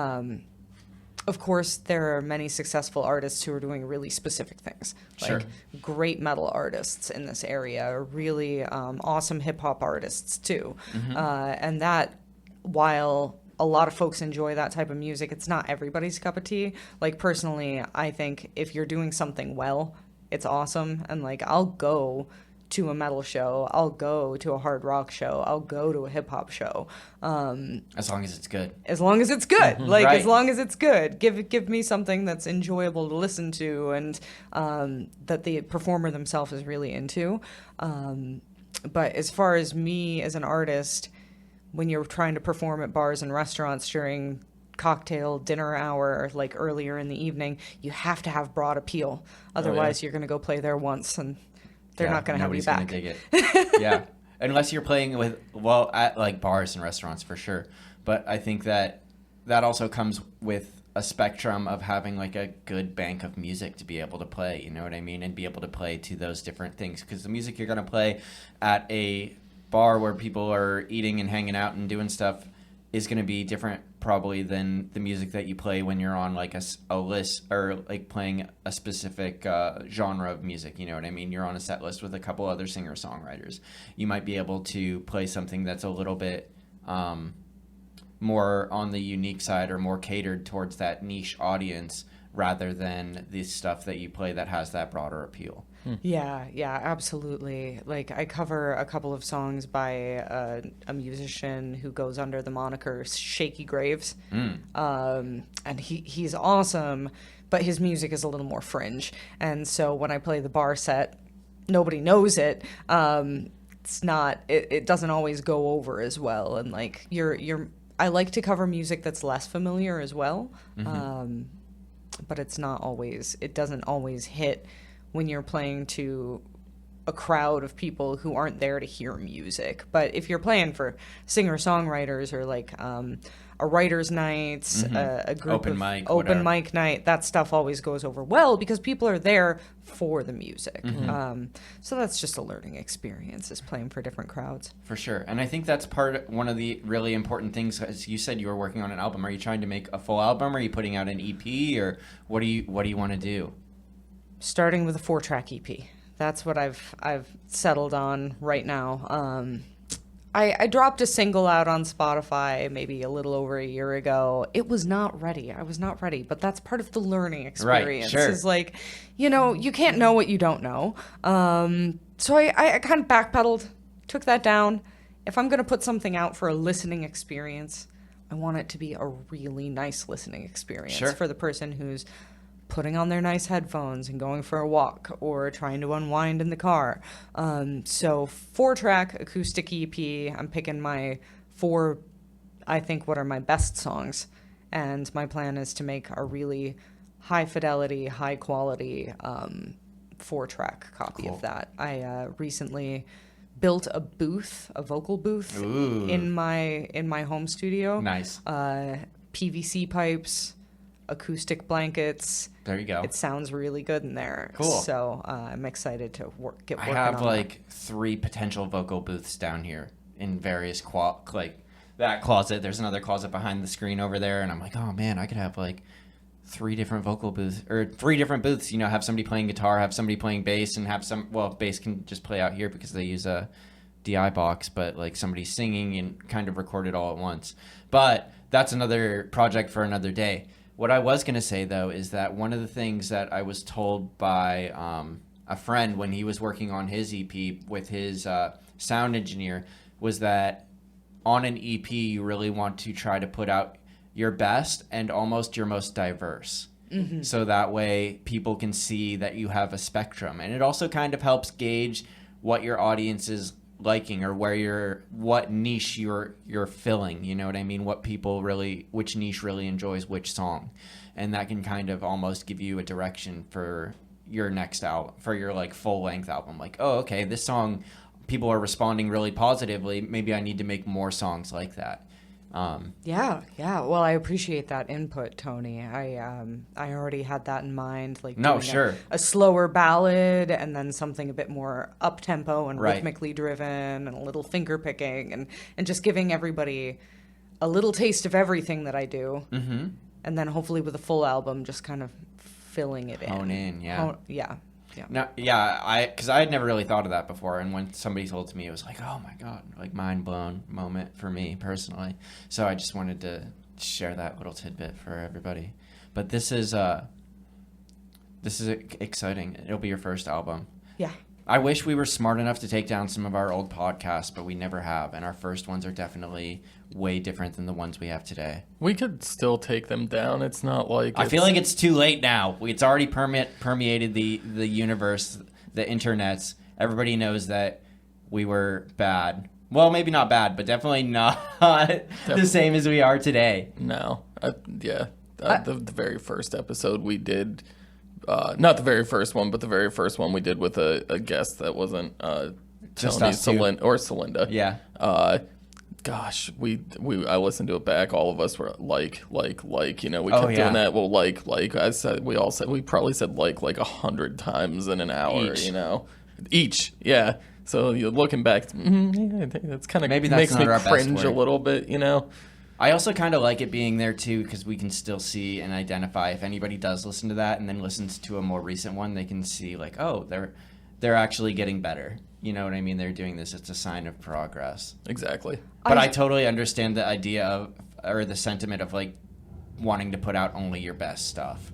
Of course, there are many successful artists who are doing really specific things. Sure. Like great metal artists in this area, really awesome hip-hop artists too. And that, while a lot of folks enjoy that type of music, it's not everybody's cup of tea. Like, personally, I think if you're doing something well, it's awesome. And, like, I'll go to a metal show, I'll go to a hard rock show, I'll go to a hip-hop show. As long as it's good. As long as it's good. Like, Right. as long as it's good. Give me something that's enjoyable to listen to and that the performer themselves is really into. But as far as me as an artist, when you're trying to perform at bars and restaurants during cocktail dinner hour, like earlier in the evening, you have to have broad appeal. Otherwise, you're going to go play there once and they're not going to have you back. Nobody's going to dig it. Yeah. Unless you're playing with, well, at like bars and restaurants for sure. But I think that also comes with a spectrum of having like a good bank of music to be able to play, you know what I mean? And be able to play to those different things. Because the music you're going to play at a bar where people are eating and hanging out and doing stuff is going to be different probably than the music that you play when you're on like a list or like playing a specific genre of music, you know what I mean? You're on a set list with a couple other singer-songwriters. You might be able to play something that's a little bit more on the unique side or more catered towards that niche audience rather than the stuff that you play that has that broader appeal. Yeah, absolutely. Like, I cover a couple of songs by a musician who goes under the moniker Shaky Graves. And he's awesome, but his music is a little more fringe. And so when I play the bar set, nobody knows it. It doesn't always go over as well. And like, I like to cover music that's less familiar as well. But it doesn't always hit when you're playing to a crowd of people who aren't there to hear music. But if you're playing for singer-songwriters or like a writer's night, a group open mic night, that stuff always goes over well because people are there for the music. So that's just a learning experience, is playing for different crowds. For sure. And I think that's one of the really important things. As you said, you were working on an album. Are you trying to make a full album? Are you putting out an EP? Or what do you want to do? Starting with a 4-track EP. That's what I've settled on right now. I dropped a single out on Spotify maybe a little over a year ago. It was not ready. I was not ready, but that's part of the learning experience. Right, sure. Is like, you can't know what you don't know. So I kind of backpedaled, took that down. If I'm going to put something out for a listening experience, I want it to be a really nice listening experience for the person who's putting on their nice headphones and going for a walk or trying to unwind in the car. So 4-track acoustic EP. I'm picking my 4, I think, what are my best songs. And my plan is to make a really high fidelity, high quality 4-track copy of that. I recently built a vocal booth in my home studio. Nice. PVC pipes, acoustic blankets. There you go. It sounds really good in there. Cool. So I'm excited to get working on I have that. like 3 potential vocal booths down here in various like that closet. There's another closet behind the screen over there, and I'm like, oh man, I could have like 3 different vocal booths or 3 different booths. Have somebody playing guitar, have somebody playing bass, and have bass can just play out here because they use a DI box, but like somebody singing and kind of record it all at once. But that's another project for another day. What I was going to say, though, is that one of the things that I was told by a friend when he was working on his EP with his sound engineer was that on an EP, you really want to try to put out your best and almost your most diverse. So that way people can see that you have a spectrum. And it also kind of helps gauge what your audience is liking or what niche you're filling. You know what I mean? Which niche really enjoys which song. And that can kind of almost give you a direction for your next album, for your like full length album. Like, oh, okay, this song, people are responding really positively. Maybe I need to make more songs like that. Yeah. Well, I appreciate that input, Tony. I already had that in mind, like doing a slower ballad and then something a bit more up tempo and rhythmically driven and a little finger picking and just giving everybody a little taste of everything that I do. Mm-hmm. And then hopefully with a full album, just kind of filling it in. Yeah. Yeah. No, yeah, because I had never really thought of that before, and when somebody told to me, it was like, oh my god, like mind blown moment for me personally. So I just wanted to share that little tidbit for everybody. But this is exciting. It'll be your first album. Yeah. I wish we were smart enough to take down some of our old podcasts, but we never have, and our first ones are definitely way different than the ones we have today. We could still take them down. It's not like I feel like it's too late now. It's already permeated the universe, the internets. Everybody knows that we were bad. Well, maybe not bad, but definitely not the same as we are today. No. The very first episode we did... not the very first one, but the very first one we did with a guest that wasn't Just Tony, us two. or Celinda. Yeah. Gosh, I listened to it back. All of us were like, you know, we kept yeah. doing that. Well, like I said, we probably said like 100 times in an hour, Each. you know, each. Yeah. So you're looking back, I think that's kind of Maybe that's makes not me our best cringe a word. little bit, you know. I also kind of like it being there too, because we can still see and identify if anybody does listen to that and then listens to a more recent one, they can see like, oh, they're actually getting better. You know what I mean? They're doing this. It's a sign of progress. Exactly. But I totally understand the idea of, or the sentiment of like wanting to put out only your best stuff.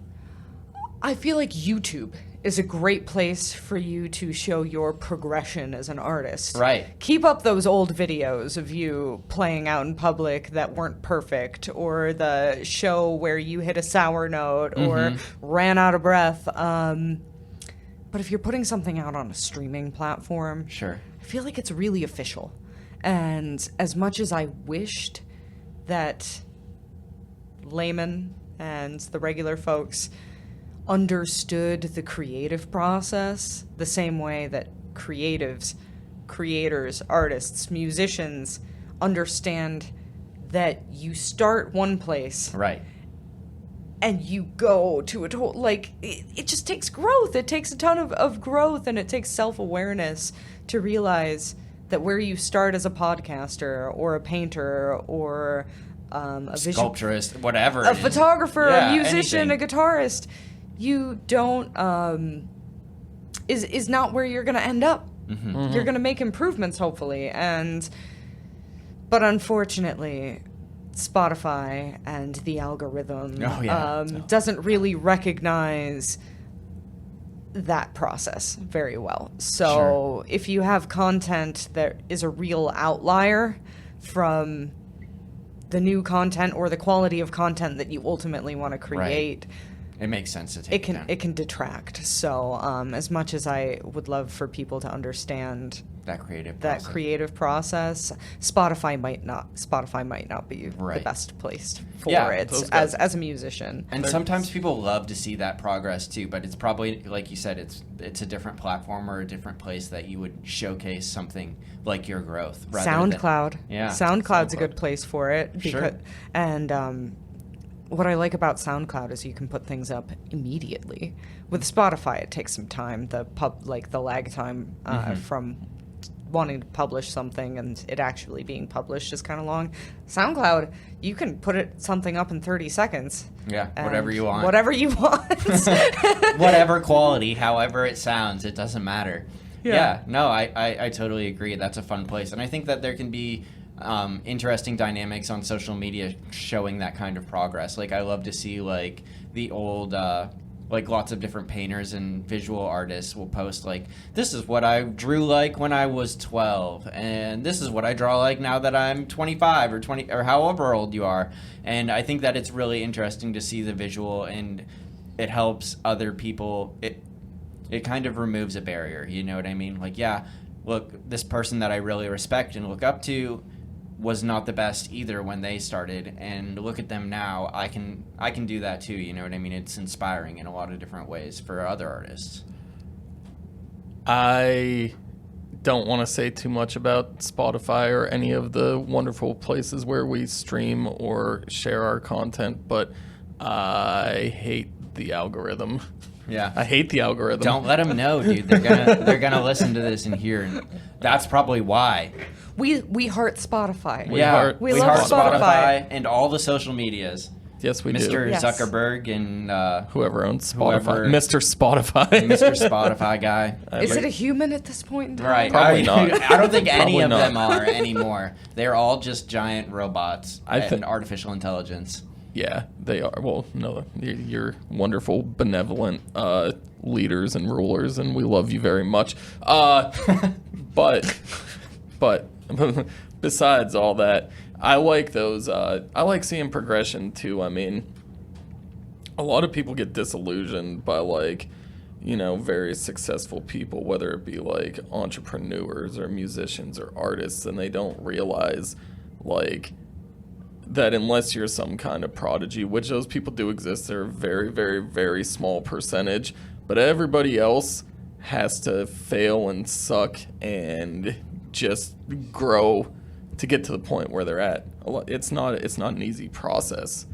I feel like YouTube is a great place for you to show your progression as an artist. Right. Keep up those old videos of you playing out in public that weren't perfect, or the show where you hit a sour note or ran out of breath. But if you're putting something out on a streaming platform, Sure. I feel like it's really official. And as much as I wished that laymen and the regular folks understood the creative process the same way that creators, artists, musicians understand that you start one place Right. and you go to a total, like, it just takes growth. It takes a ton of growth, and it takes self-awareness to realize that where you start as a podcaster or a painter or a Sculpturist, whatever. a photographer, Yeah, a musician, anything. a guitarist, you don't is not where you're going to end up. You're going to make improvements, hopefully, but unfortunately, Spotify and the algorithm doesn't really recognize that process very well. So if you have content that is a real outlier from the new content or the quality of content that you ultimately want to create, It makes sense to take it can detract. So as much as I would love for people to understand that creative process, Spotify might not be the Right. best place for Yeah, it those guys- as a musician. And sometimes people love to see that progress too, but it's probably, like you said, it's a different platform or a different place that you would showcase something like your growth. SoundCloud. Yeah. SoundCloud's a SoundCloud. good place for it. Sure. And what I like about SoundCloud is you can put things up immediately. With Spotify, it takes some time. The lag time from wanting to publish something and it actually being published is kind of long. SoundCloud, you can put something up in 30 seconds. Yeah, and whatever you want. Whatever you want. Whatever quality, however it sounds, it doesn't matter. Yeah. No, I totally agree. That's a fun place. And I think that there can be interesting dynamics on social media showing that kind of progress. Like, I love to see, like, the old like lots of different painters and visual artists will post like, this is what I drew like when I was 12, and this is what I draw like now that I'm 25 or 20 or however old you are. And I think that it's really interesting to see the visual, and it helps other people. It kind of removes a barrier, you know what I mean? Like, yeah, look, this person that I really respect and look up to was not the best either when they started, and look at them now. I can do that too, you know what I mean? It's inspiring in a lot of different ways for other artists. I don't want to say too much about Spotify or any of the wonderful places where we stream or share our content, but I hate the algorithm. Yeah. I hate the algorithm. Don't let them know, dude. They're gonna listen to this and hear, and that's probably why. We heart Spotify. We love Spotify. and all the social medias. Yes, we Mr. do. Yes. Zuckerberg and Whoever owns Spotify. whoever- Mr. Spotify. Mr. Spotify guy. Is it a human at this point in time? Right. Probably not. I don't think any Probably of not. them are anymore. They're all just giant robots and artificial intelligence. Yeah, they are. Well, no, you're wonderful, benevolent leaders and rulers, and we love you very much. But besides all that, I like those. I like seeing progression too. I mean, a lot of people get disillusioned by very successful people, whether it be like entrepreneurs or musicians or artists, and they don't realize that unless you're some kind of prodigy, which those people do exist, they're a very, very, very small percentage, but everybody else has to fail and suck and just grow to get to the point where they're at. It's not an easy process.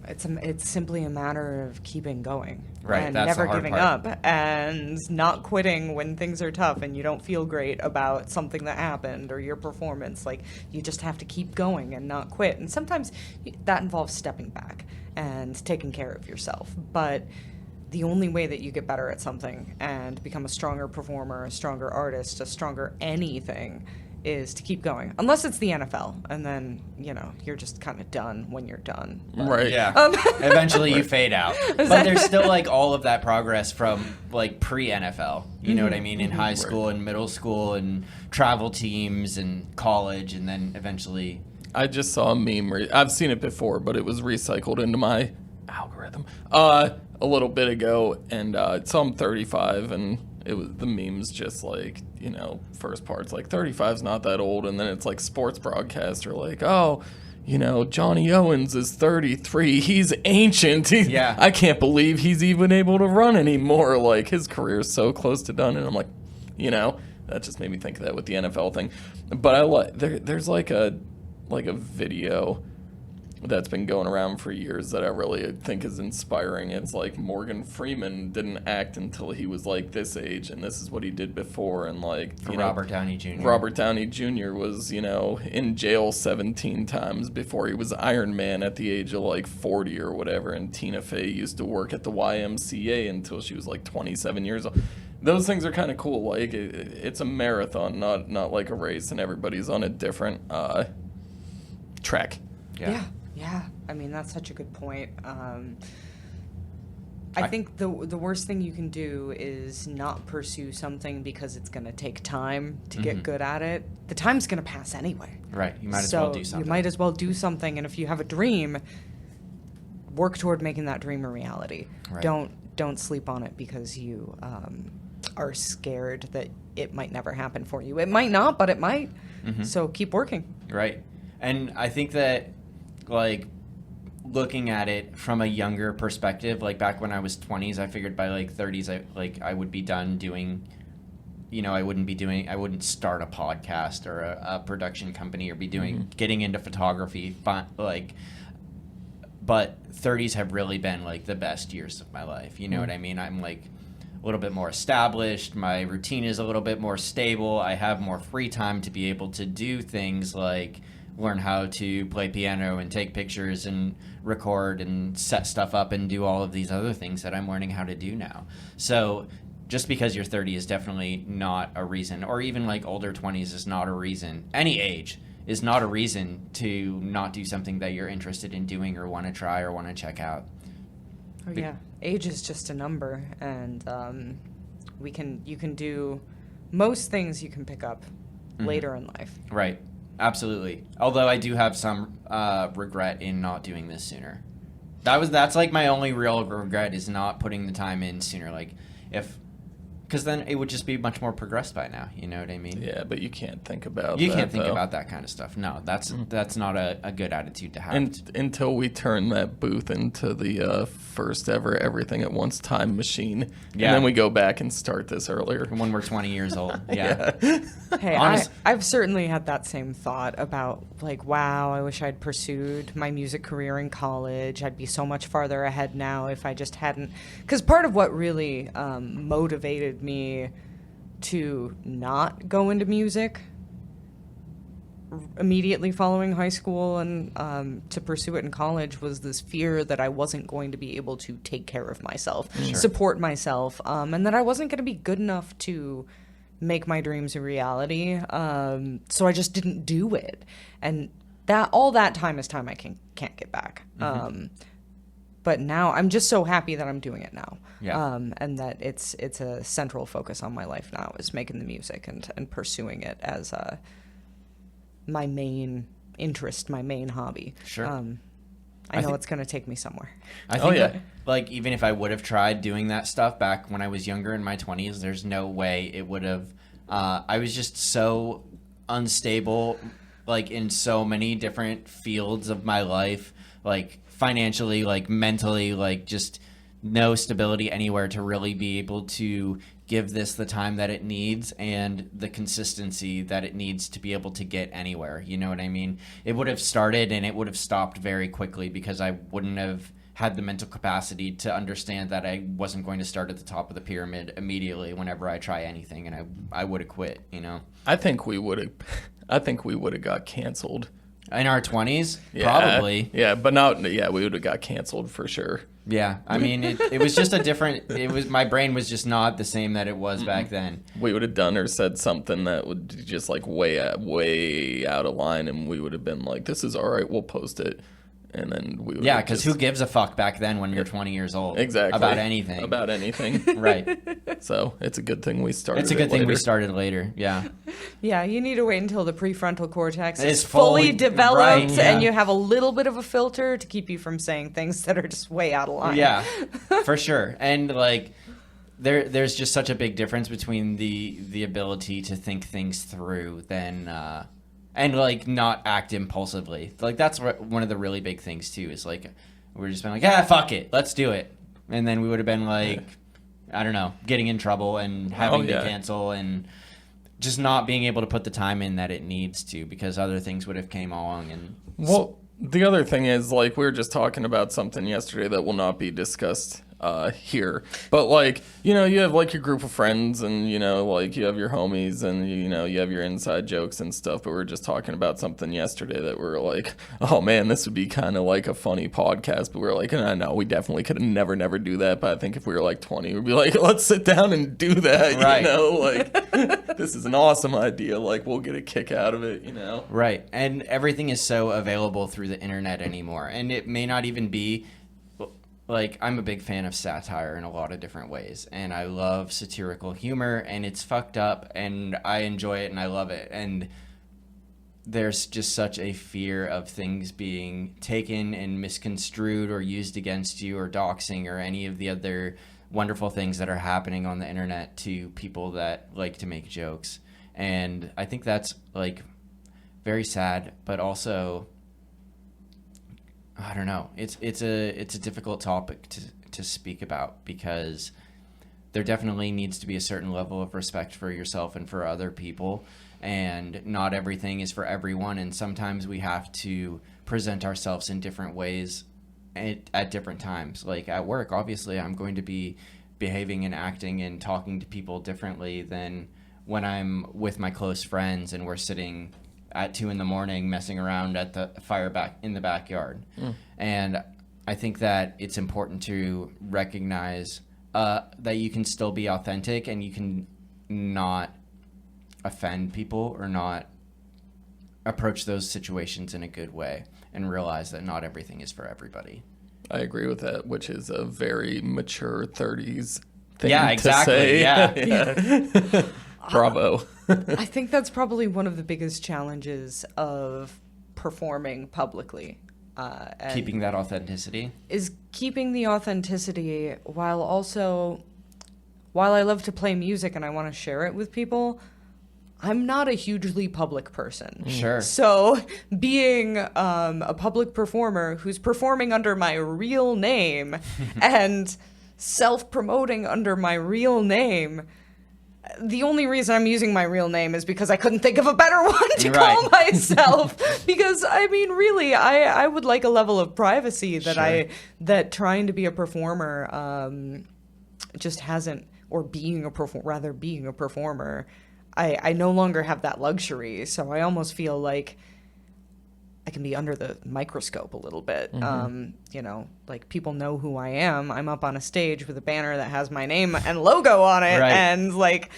It's simply a matter of keeping going, Right, and that's the never hard giving part. up, and not quitting when things are tough and you don't feel great about something that happened or your performance. Like, you just have to keep going and not quit. And sometimes that involves stepping back and taking care of yourself. But the only way that you get better at something and become a stronger performer, a stronger artist, a stronger anything is to keep going. Unless it's the NFL, and then, you're just kind of done when you're done. But- Right. Yeah. Eventually you fade out. But there's still like all of that progress from like pre-NFL. You know what I mean? In high school and middle school and travel teams and college, and then eventually. I just saw a meme. I've seen it before, but it was recycled into my algorithm a little bit ago, and so I'm 35, and the meme's just like, first part's like 35's not that old, and then it's like sports broadcaster like, oh, Johnny Owens is 33, he's ancient. Yeah. I can't believe he's even able to run anymore. Like, his career's so close to done, and I'm like, that just made me think of that with the NFL thing. But there's like a video that's been going around for years that I really think is inspiring. It's like Morgan Freeman didn't act until he was like this age, and this is what he did before. And Robert Downey Jr. Robert Downey Jr. was, in jail 17 times before he was Iron Man at the age of like 40 or whatever. And Tina Fey used to work at the YMCA until she was like 27 years old. Those things are kind of cool. Like, it's a marathon, not like a race, and everybody's on a different track. Yeah. I mean, that's such a good point. I think the worst thing you can do is not pursue something because it's going to take time to get good at it. The time's going to pass anyway. Right. You might as well do something. You might as well do something, and if you have a dream, work toward making that dream a reality. Right. Don't sleep on it because you are scared that it might never happen for you. It might not, but it might. So keep working. Right. And I think that, like, looking at it from a younger perspective, like back when I was 20s, I figured by like 30s, I would be done doing, I wouldn't start a podcast or a production company or be doing, getting into photography, but 30s have really been like the best years of my life. You know what I mean? I'm like a little bit more established. My routine is a little bit more stable. I have more free time to be able to do things like learn how to play piano and take pictures and record and set stuff up and do all of these other things that I'm learning how to do now. So just because you're 30 is definitely not a reason, or even like older 20s is not a reason. Any age is not a reason to not do something that you're interested in doing or want to try or want to check out. Oh yeah, age is just a number, and you can do most things you can pick up later in life. Right. Absolutely. Although I do have some regret in not doing this sooner. That's like my only real regret is not putting the time in sooner. Like because then it would just be much more progressed by now. You know what I mean? Yeah, but you can't think about You that, can't think though. about that kind of stuff. No, that's not a good attitude to have. Until we turn that booth into the first ever Everything at Once time machine. Yeah. And then we go back and start this earlier. When we're 20 years old. Yeah. Hey, Honest- I've certainly had that same thought about, like, wow, I wish I'd pursued my music career in college. I'd be so much farther ahead now if I just hadn't. Because part of what really motivated me to not go into music immediately following high school and to pursue it in college was this fear that I wasn't going to be able to take care of myself, support myself, and that I wasn't going to be good enough to make my dreams a reality. So I just didn't do it, and all that time is time I can't get back. But now I'm just so happy that I'm doing it now. Yeah. And that it's a central focus on my life now is making the music and pursuing it as my main interest, my main hobby. Sure. I know it's going to take me somewhere. I think yeah. that, like, even if I would have tried doing that stuff back when I was younger in my 20s, there's no way it would have. I was just so unstable, like, in so many different fields of my life, like, financially, like, mentally, like, just no stability anywhere to really be able to give this the time that it needs and the consistency that it needs to be able to get anywhere. You know what I mean? It would have started and it would have stopped very quickly because I wouldn't have had the mental capacity to understand that I wasn't going to start at the top of the pyramid immediately whenever I try anything, and I would have quit, you know? I think we would have got canceled. In our 20s? Yeah. Probably. Yeah, but we would have got canceled for sure. Yeah, I mean, it was just my brain was just not the same that it was back then. We would have done or said something that would just like way out of line, and we would have been like, this is all right, we'll post it. And then we would Yeah, because who gives a fuck back then when you're 20 years old? Exactly. About anything. About anything. Right. So it's a good thing we started. It's a good thing we later. started later, yeah. Yeah, you need to wait until the prefrontal cortex It's is fully fully- developed right, yeah. and you have a little bit of a filter to keep you from saying things that are just way out of line. Yeah, for sure. And, like, there's just such a big difference between the ability to think things through than and, like, not act impulsively. Like, that's one of the really big things, too, is, like, we're just been like, fuck it, let's do it. And then we would have been, like, I don't know, getting in trouble and having to cancel and just not being able to put the time in that it needs to because other things would have came along. And Well, the other thing is, like, we were just talking about something yesterday that will not be discussed here. But, like, you know, you have, like, your group of friends and, you know, like, you have your homies and, you know, you have your inside jokes and stuff. But we were just talking about something yesterday that we were like, oh, man, this would be kind of like a funny podcast. But we were like, no, we definitely could have never do that. But I think if we were, like, 20, we'd be like, let's sit down and do that, Right. you know? Like, this is an awesome idea. Like, we'll get a kick out of it, you know? Right. And everything is so available through the internet anymore. And it may not even be, like, I'm a big fan of satire in a lot of different ways. And I love satirical humor, and it's fucked up, and I enjoy it, and I love it. And there's just such a fear of things being taken and misconstrued or used against you or doxing or any of the other wonderful things that are happening on the internet to people that like to make jokes. And I think that's, like, very sad, but also, I don't know. It's a difficult topic to speak about because there definitely needs to be a certain level of respect for yourself and for other people, and not everything is for everyone, and sometimes we have to present ourselves in different ways at different times. Like at work, obviously, I'm going to be behaving and acting and talking to people differently than when I'm with my close friends and we're sitting at 2 a.m. messing around at the fire in the backyard. And I think that it's important to recognize that you can still be authentic and you can not offend people or not approach those situations in a good way and realize that not everything is for everybody. I agree with that, which is a very mature 30s thing Yeah, to exactly. say. Yeah. Bravo. I think that's probably one of the biggest challenges of performing publicly. And Keeping that authenticity. is keeping the authenticity while I love to play music and I want to share it with people, I'm not a hugely public person. Sure. So being a public performer who's performing under my real name and self-promoting under my real name, the only reason I'm using my real name is because I couldn't think of a better one to call myself. Because I mean, really, I would like a level of privacy that that trying to be a performer just hasn't, or being a performer. I no longer have that luxury, so I almost feel like I can be under the microscope a little bit. You know, like people know who I am. I'm up on a stage with a banner that has my name and logo on it, and like,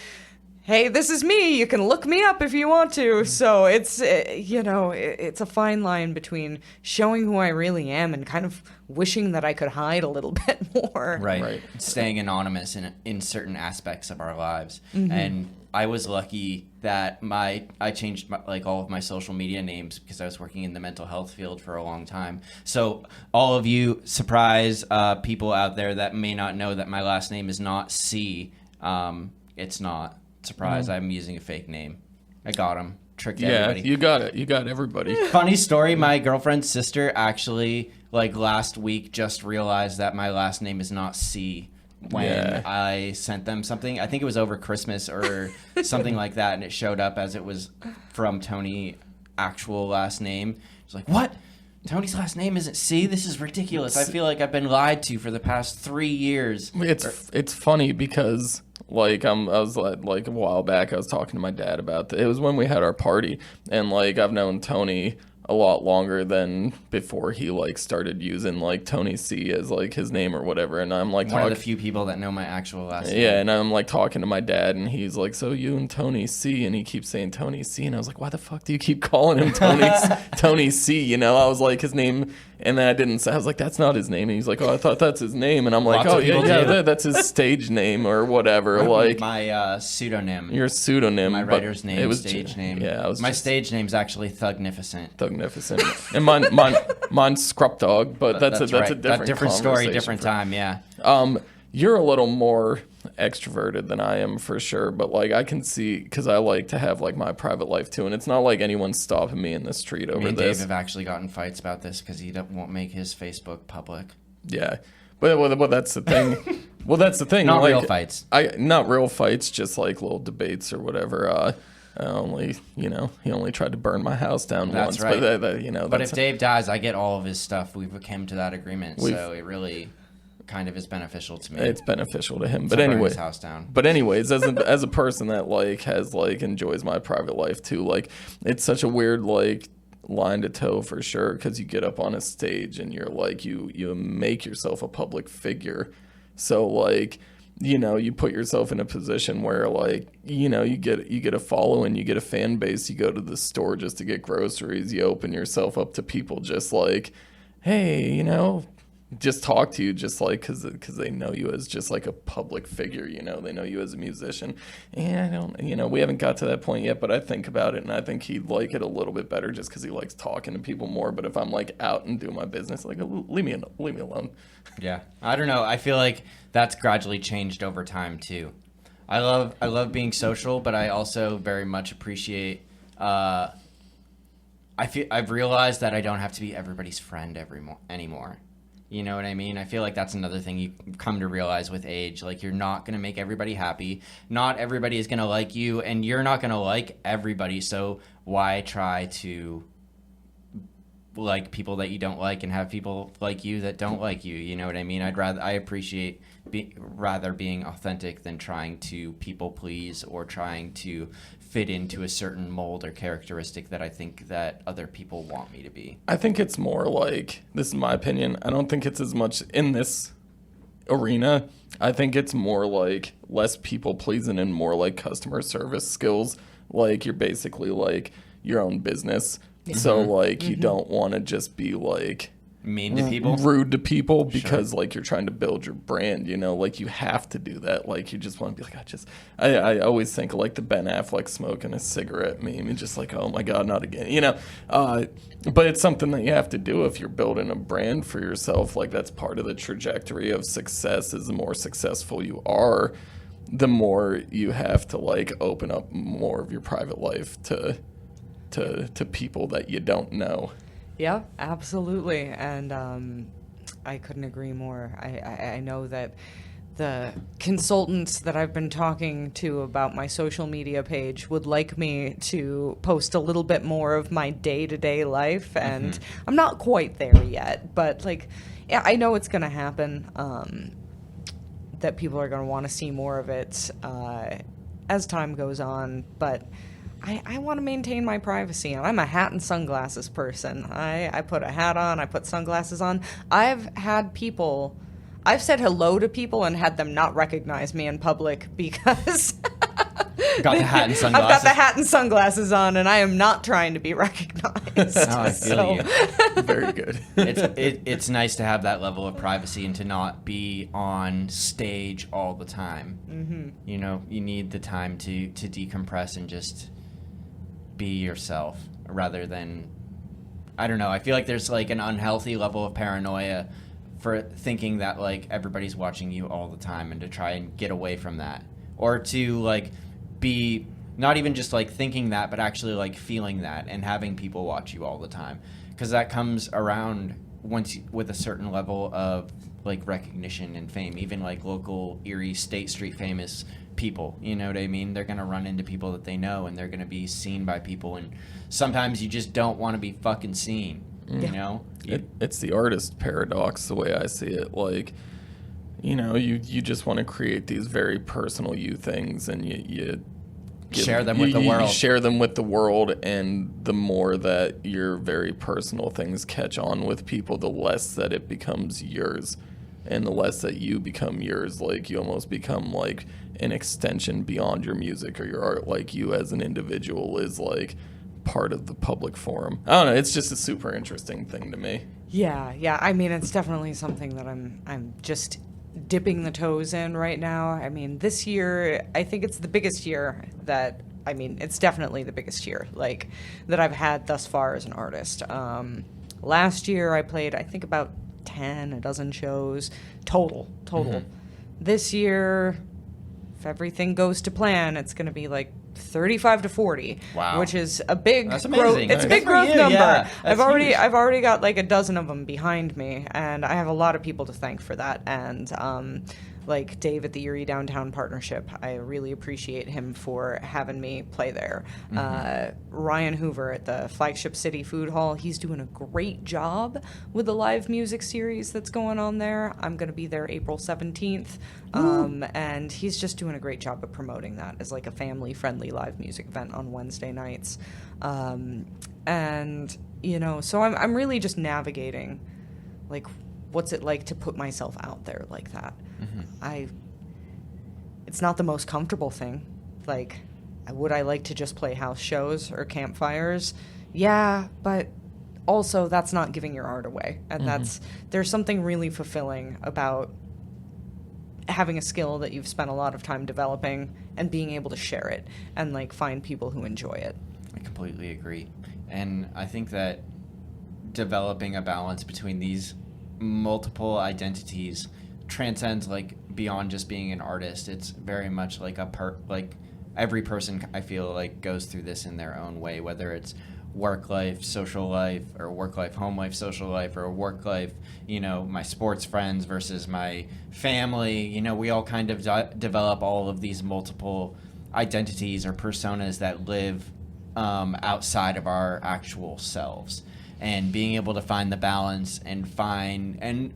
hey, this is me. You can look me up if you want to. So it's it's a fine line between showing who I really am and kind of wishing that I could hide a little bit more. Right. Staying anonymous in certain aspects of our lives. And I was lucky that I changed all of my social media names because I was working in the mental health field for a long time. So all of you surprise people out there that may not know that my last name is not C. It's not. Surprise, I'm using a fake name. I got him. Tricked everybody. You got it. You got everybody. Funny story, my girlfriend's sister actually, last week, just realized that my last name is not C when I sent them something. I think it was over Christmas or something like that, and it showed up as it was from Tony's actual last name. It's like, what? Tony's last name isn't C? This is ridiculous. I feel like I've been lied to for the past 3 years. It's funny because I was a while back, I was talking to my dad about it was when we had our party, and I've known Tony a lot longer than before he started using Tony C as his name or whatever, and I'm one of the few people that know my actual last name. Yeah, and I'm talking to my dad, and he's like, so you and Tony C, and he keeps saying Tony C, and I was like, why the fuck do you keep calling him Tony C? I was like, his name, and then I was like, that's not his name, and he's like, oh, I thought that's his name, and I'm like, that's his stage name or whatever. My pseudonym. Your pseudonym. My writer's name, it was stage name. Yeah, my stage name's actually Thugnificent. And mine's Scrup Dog, but that's a different story, different time. Yeah. You're a little more extroverted than I am for sure, but I can see, because I like to have my private life too, and it's not like anyone's stopping me in the street over me and this. Dave have actually gotten fights about this because he won't make his Facebook public. Yeah, but that's the thing. Well, that's the thing. Not real fights. Not real fights, just little debates or whatever. He only tried to burn my house down once. Right. But if Dave dies, I get all of his stuff. We've come to that agreement, so it really kind of is beneficial to me. It's beneficial to him. But anyway, burn his house down. But anyways, as a person that has enjoys my private life too, it's such a weird line to toe for sure, because you get up on a stage and you're you make yourself a public figure. So you put yourself in a position where you get a following, you get a fan base, you go to the store just to get groceries, you open yourself up to people just hey, just talk to you just because they know you as just a public figure, they know you as a musician. And I don't, we haven't got to that point yet, but I think about it, and I think he'd like it a little bit better just because he likes talking to people more. But if I'm out and doing my business, leave me alone. Yeah, I don't know. I feel like that's gradually changed over time too. I love being social, but I also very much appreciate. I've realized that I don't have to be everybody's friend anymore. You know what I mean? I feel like that's another thing you come to realize with age. You're not going to make everybody happy. Not everybody is going to like you, and you're not going to like everybody. So why try to like people that you don't like and have people like you that don't like you? You know what I mean? I appreciate rather being authentic than trying to people please or trying to fit into a certain mold or characteristic that I think that other people want me to be. I think it's more this is my opinion, I don't think it's as much in this arena. I think it's more less people pleasing and more customer service skills. You're basically your own business. So you don't want to just be mean to people, rude to people, because like you're trying to build your brand, you know, like you have to do that. Like you just want to be like, I always think of like the Ben Affleck smoking a cigarette meme and just like, oh my God, not again, you know. But it's something that you have to do if you're building a brand for yourself. Like that's part of the trajectory of success. Is the more successful you are, the more you have to like open up more of your private life to people that you don't know. Yeah, absolutely. And I couldn't agree more. I know that the consultants that I've been talking to about my social media page would like me to post a little bit more of my day-to-day life, and I'm not quite there yet, but like, yeah, I know it's going to happen, that people are going to want to see more of it as time goes on, but I want to maintain my privacy, and I'm a hat and sunglasses person. I put a hat on, I put sunglasses on. I've said hello to people and had them not recognize me in public because got the hat and sunglasses. I've got the hat and sunglasses on, and I am not trying to be recognized. Oh, I feel you. Very good. It's nice to have that level of privacy and to not be on stage all the time. Mm-hmm. You know, you need the time to decompress and just be yourself rather than, I don't know, I feel like there's like an unhealthy level of paranoia for thinking that like everybody's watching you all the time, and to try and get away from that, or to like be not even just like thinking that, but actually like feeling that and having people watch you all the time, because that comes around with a certain level of like recognition and fame. Even like local Erie State Street famous people, you know what I mean? They're gonna run into people that they know, and they're gonna be seen by people, and sometimes you just don't want to be fucking seen. You know, it's the artist paradox, the way I see it. Like, you know, you just want to create these very personal you things, and you share them with the world. You share them with the world, and the more that your very personal things catch on with people, the less that it becomes yours, and the less that you become yours. Like, you almost become like an extension beyond your music or your art. Like, you as an individual is like part of the public forum. I don't know, it's just a super interesting thing to me. Yeah. I mean, it's definitely something that I'm just dipping the toes in right now. I mean, this year, I think it's the biggest year that, I mean, it's definitely the biggest year, like, that I've had thus far as an artist. Last year, I played, I think, about a dozen shows total. This year, if everything goes to plan, it's going to be like 35 to 40. Wow. Which is a big That's growth. amazing. It's a Good big for growth you, number. yeah. That's huge. I've already got like a dozen of them behind me, and I have a lot of people to thank for that. And like Dave at the Erie Downtown Partnership, I really appreciate him for having me play there. Ryan Hoover at the Flagship City Food Hall, he's doing a great job with the live music series that's going on there. I'm going to be there April 17th, and he's just doing a great job of promoting that as like a family-friendly live music event on Wednesday nights. And, you know, so I'm really just navigating, like, what's it like to put myself out there like that? It's not the most comfortable thing. Like, would I like to just play house shows or campfires? Yeah, but also that's not giving your art away. And there's something really fulfilling about having a skill that you've spent a lot of time developing and being able to share it and like find people who enjoy it. I completely agree. And I think that developing a balance between these multiple identities transcends like beyond just being an artist. It's very much like like every person, I feel like, goes through this in their own way, whether it's work life, social life, or work life, home life, social life, or work life, you know, my sports friends versus my family. You know, we all kind of develop all of these multiple identities or personas that live outside of our actual selves. And being able to find the balance and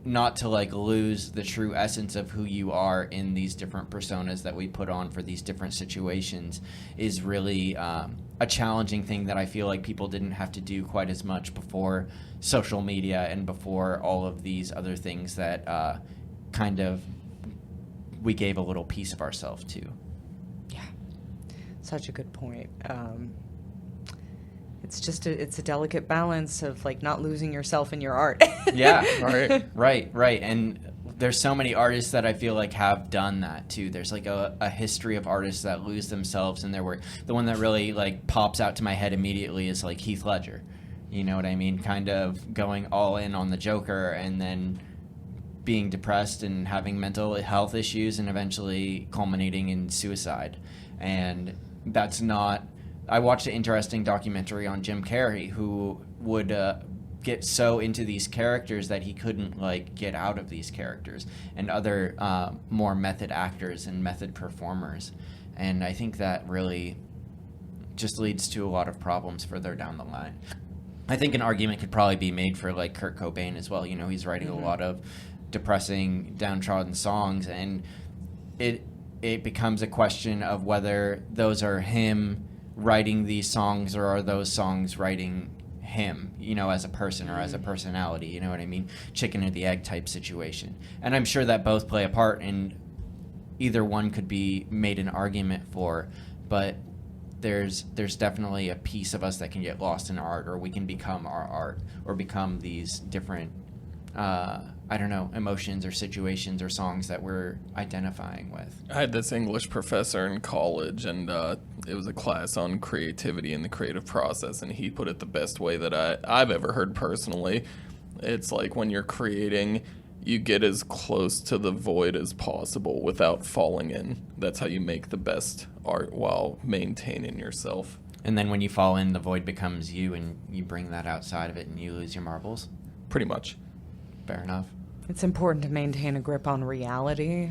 not to like lose the true essence of who you are in these different personas that we put on for these different situations is really a challenging thing that I feel like people didn't have to do quite as much before social media and before all of these other things that kind of we gave a little piece of ourselves to. Yeah, such a good point. it's a delicate balance of like not losing yourself in your art. Yeah, Right. And there's so many artists that I feel like have done that too. There's like a history of artists that lose themselves in their work. The one that really like pops out to my head immediately is like Heath Ledger. You know what I mean? Kind of going all in on the Joker and then being depressed and having mental health issues and eventually culminating in suicide. And that's not... I watched an interesting documentary on Jim Carrey, who would get so into these characters that he couldn't like get out of these characters, and other more method actors and method performers. And I think that really just leads to a lot of problems further down the line. I think an argument could probably be made for like Kurt Cobain as well. You know, he's writing a lot of depressing, downtrodden songs, and it becomes a question of whether those are him writing these songs or are those songs writing him, you know, as a person or as a personality, you know what I mean? Chicken or the egg type situation. And I'm sure that both play a part, and either one could be made an argument for, but there's definitely a piece of us that can get lost in art, or we can become our art, or become these different I don't know, emotions or situations or songs that we're identifying with. I had this English professor in college, and it was a class on creativity and the creative process, and he put it the best way that I've ever heard personally. It's like when you're creating, you get as close to the void as possible without falling in. That's how you make the best art while maintaining yourself. And then when you fall in, the void becomes you, and you bring that outside of it, and you lose your marbles. Pretty much. Fair enough. It's important to maintain a grip on reality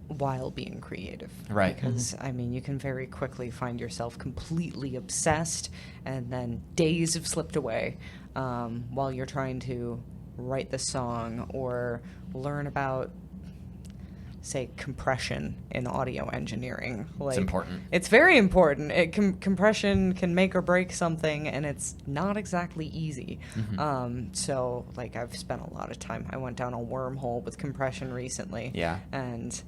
while being creative. Right. Because, I mean, you can very quickly find yourself completely obsessed, and then days have slipped away while you're trying to write the song or learn about, say, compression in audio engineering. Like, It's important. It's very important. Compression can make or break something, and it's not exactly easy. So, like, I've spent a lot of time. I went down a wormhole with compression recently. Yeah. And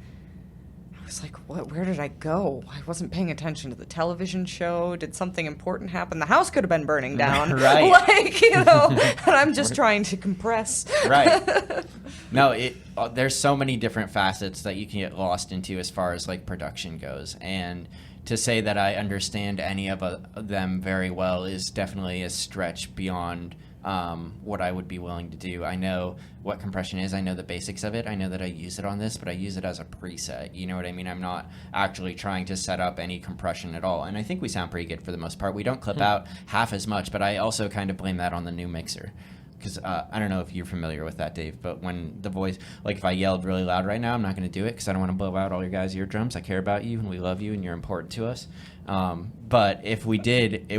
I was like, what? Where did I go? I wasn't paying attention to the television show. Did something important happen? The house could have been burning down. Right. Like, you know, and I'm just trying to compress. Right. No, there's so many different facets that you can get lost into as far as like production goes, and to say that I understand any of them very well is definitely a stretch beyond what I would be willing to do. I know what compression is. I know the basics of it. I know that I use it on this, but I use it as a preset. You know what I mean? I'm not actually trying to set up any compression at all. And I think we sound pretty good for the most part. We don't clip out half as much, but I also kind of blame that on the new mixer. Because I don't know if you're familiar with that, Dave, but when the voice, like if I yelled really loud right now, I'm not going to do it because I don't want to blow out all your guys' eardrums. I care about you and we love you and you're important to us. But if we did,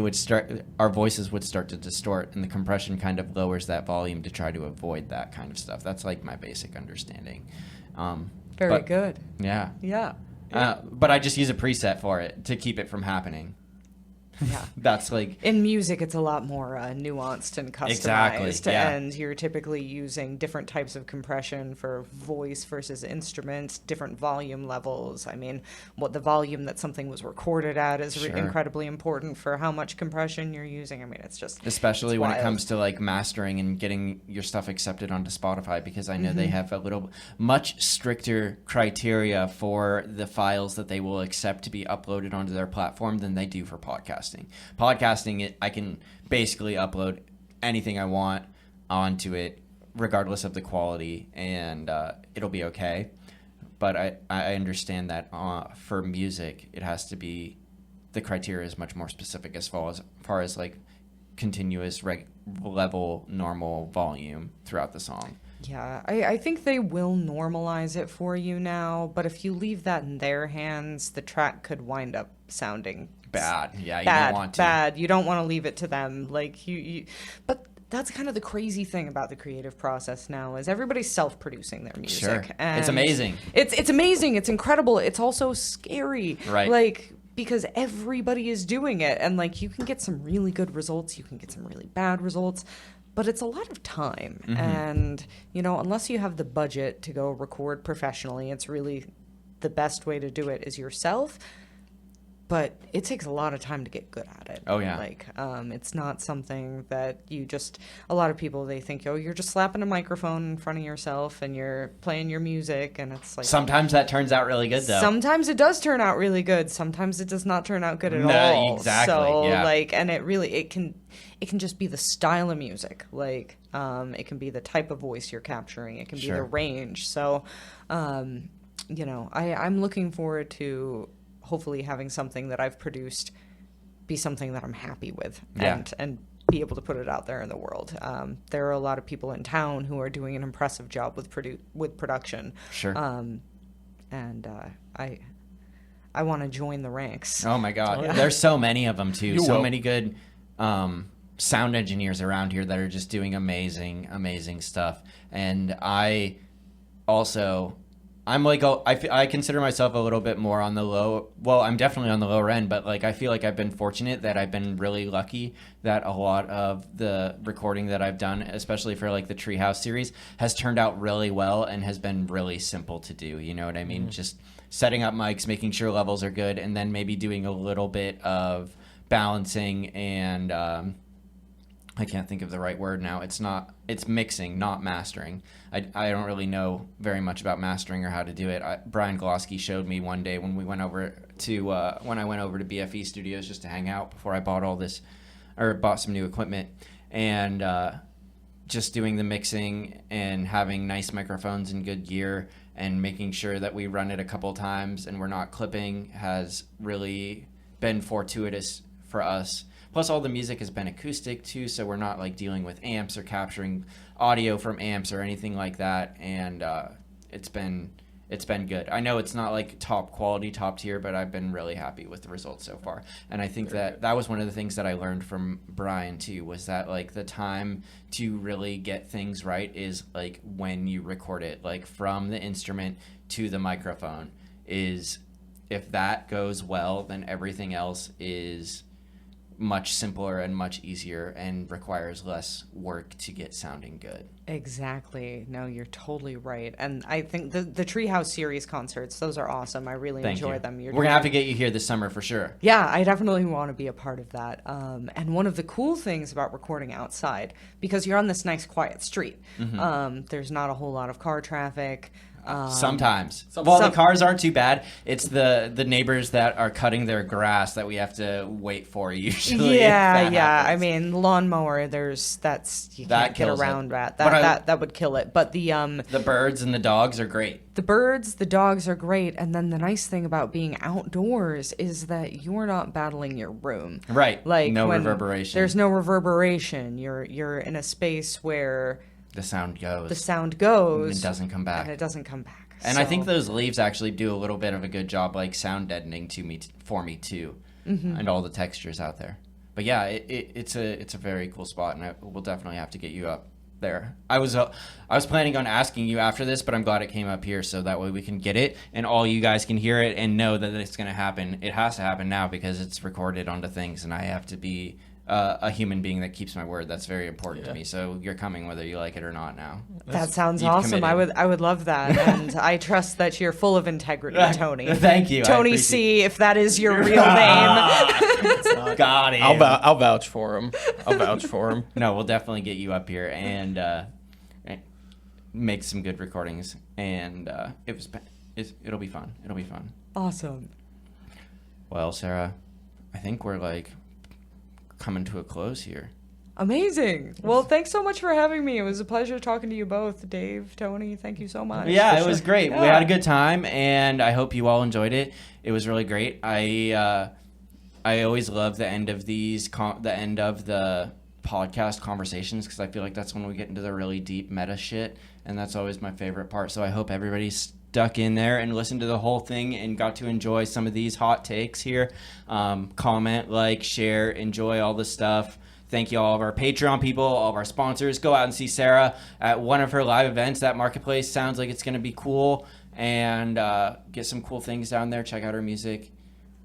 our voices would start to distort, and the compression kind of lowers that volume to try to avoid that kind of stuff. That's like my basic understanding. Very good. Yeah. Yeah. But I just use a preset for it to keep it from happening. Yeah. That's like... In music, it's a lot more nuanced and customized. Exactly, yeah. And you're typically using different types of compression for voice versus instrument, different volume levels. I mean, what the volume that something was recorded at is Sure. incredibly important for how much compression you're using. I mean, it's just... Especially it's when wild. it comes to like mastering and getting your stuff accepted onto Spotify, because I know they have much stricter criteria for the files that they will accept to be uploaded onto their platform than they do for podcasting. Podcasting, I can basically upload anything I want onto it, regardless of the quality, and it'll be okay. But I understand that for music, it has to be, the criteria is much more specific as far as like continuous level normal volume throughout the song. Yeah, I think they will normalize it for you now, but if you leave that in their hands, the track could wind up sounding Bad. Yeah, you bad, don't want to. bad. You don't want to leave it to them. Like you, but that's kind of the crazy thing about the creative process now is everybody's self-producing their music. Sure. And It's amazing. It's amazing. It's incredible. It's also scary. Right. Like, because everybody is doing it, and like you can get some really good results, you can get some really bad results. But it's a lot of time. And, you know, unless you have the budget to go record professionally, it's really the best way to do it is yourself. but it takes a lot of time to get good at it. Oh, yeah. Like, it's not something that a lot of people, they think, oh, you're just slapping a microphone in front of yourself and you're playing your music, and it's like... Sometimes that turns out really good, though. Sometimes it does turn out really good. Sometimes it does not turn out good at all. Exactly, so, yeah. like, and it can just be the style of music. Like, it can be the type of voice you're capturing. It can be the range. So, I'm looking forward to hopefully having something that I've produced be something that I'm happy with and be able to put it out there in the world. There are a lot of people in town who are doing an impressive job with production. Sure. And I want to join the ranks. Oh my God. yeah. There's so many of them too. You so will. many good sound engineers around here that are just doing amazing stuff. And I consider myself a little bit more on the low. Well, I'm definitely on the lower end, but like I feel like I've been fortunate that I've been really lucky that a lot of the recording that I've done, especially for like the Treehouse series, has turned out really well and has been really simple to do. You know what I mean? Mm-hmm. Just setting up mics, making sure levels are good, and then maybe doing a little bit of balancing and I can't think of the right word now. It's mixing, not mastering. I don't really know very much about mastering or how to do it. Brian Glosky showed me one day when we went over to when I went over to BFE Studios just to hang out before I bought some new equipment, and just doing the mixing and having nice microphones and good gear and making sure that we run it a couple times and we're not clipping has really been fortuitous for us. Plus, all the music has been acoustic, too, so we're not, like, dealing with amps or capturing audio from amps or anything like that, and it's been good. I know it's not, like, top quality, top tier, but I've been really happy with the results so far. And I think that was one of the things that I learned from Brian, too, was that, like, the time to really get things right is, like, when you record it, like, from the instrument to the microphone is, if that goes well, then everything else is much simpler and much easier and requires less work to get sounding good. Exactly. No, you're totally right. And I think the Treehouse series concerts, those are awesome. I really enjoy them. We're going to have to get you here this summer for sure. Yeah, I definitely want to be a part of that. And one of the cool things about recording outside, because you're on this nice quiet street, there's not a whole lot of car traffic. Sometimes. The cars aren't too bad. It's the neighbors that are cutting their grass that we have to wait for usually. Yeah. Happens. I mean, lawnmower. You can't get around that. That would kill it. But the birds and the dogs are great. The birds, the dogs are great, and then the nice thing about being outdoors is that you're not battling your room. Right. Like no reverberation. There's no reverberation. You're in a space where the sound goes. And it doesn't come back. And So. I think those leaves actually do a little bit of a good job, like sound deadening for me too, and all the textures out there. But yeah, it's a very cool spot, and we'll definitely have to get you up there. I was planning on asking you after this, but I'm glad it came up here, so that way we can get it, and all you guys can hear it and know that it's going to happen. It has to happen now because it's recorded onto things, and I have to be a human being that keeps my word. That's very important to me. So you're coming whether you like it or not now. That sounds awesome. Committed. I would love that. And I trust that you're full of integrity, Tony. Thank you. Tony C, if that is your real name. Got it. I'll vouch for him. No, we'll definitely get you up here and make some good recordings. And it'll be fun. Awesome. Well, Sarah, I think we're like coming to a close here. Amazing. Well, thanks so much for having me. It was a pleasure talking to you both. Dave, Tony, thank you so much. Yeah, it was great. Yeah. We had a good time, and I hope you all enjoyed it. It was really great. I always love the end of the podcast conversations because I feel like that's when we get into the really deep meta shit, and that's always my favorite part. So I hope everybody stuck in there and listened to the whole thing and got to enjoy some of these hot takes here. Comment, like, share, enjoy all the stuff. Thank you all of our Patreon people, all of our sponsors. Go out and see Sarah at one of her live events. That marketplace sounds like it's going to be cool, and get some cool things down there. Check out her music.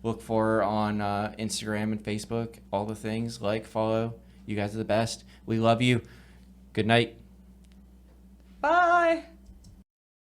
Look for her on Instagram and Facebook. All the things. Like, follow. You guys are the best. We love you. Good night. Bye.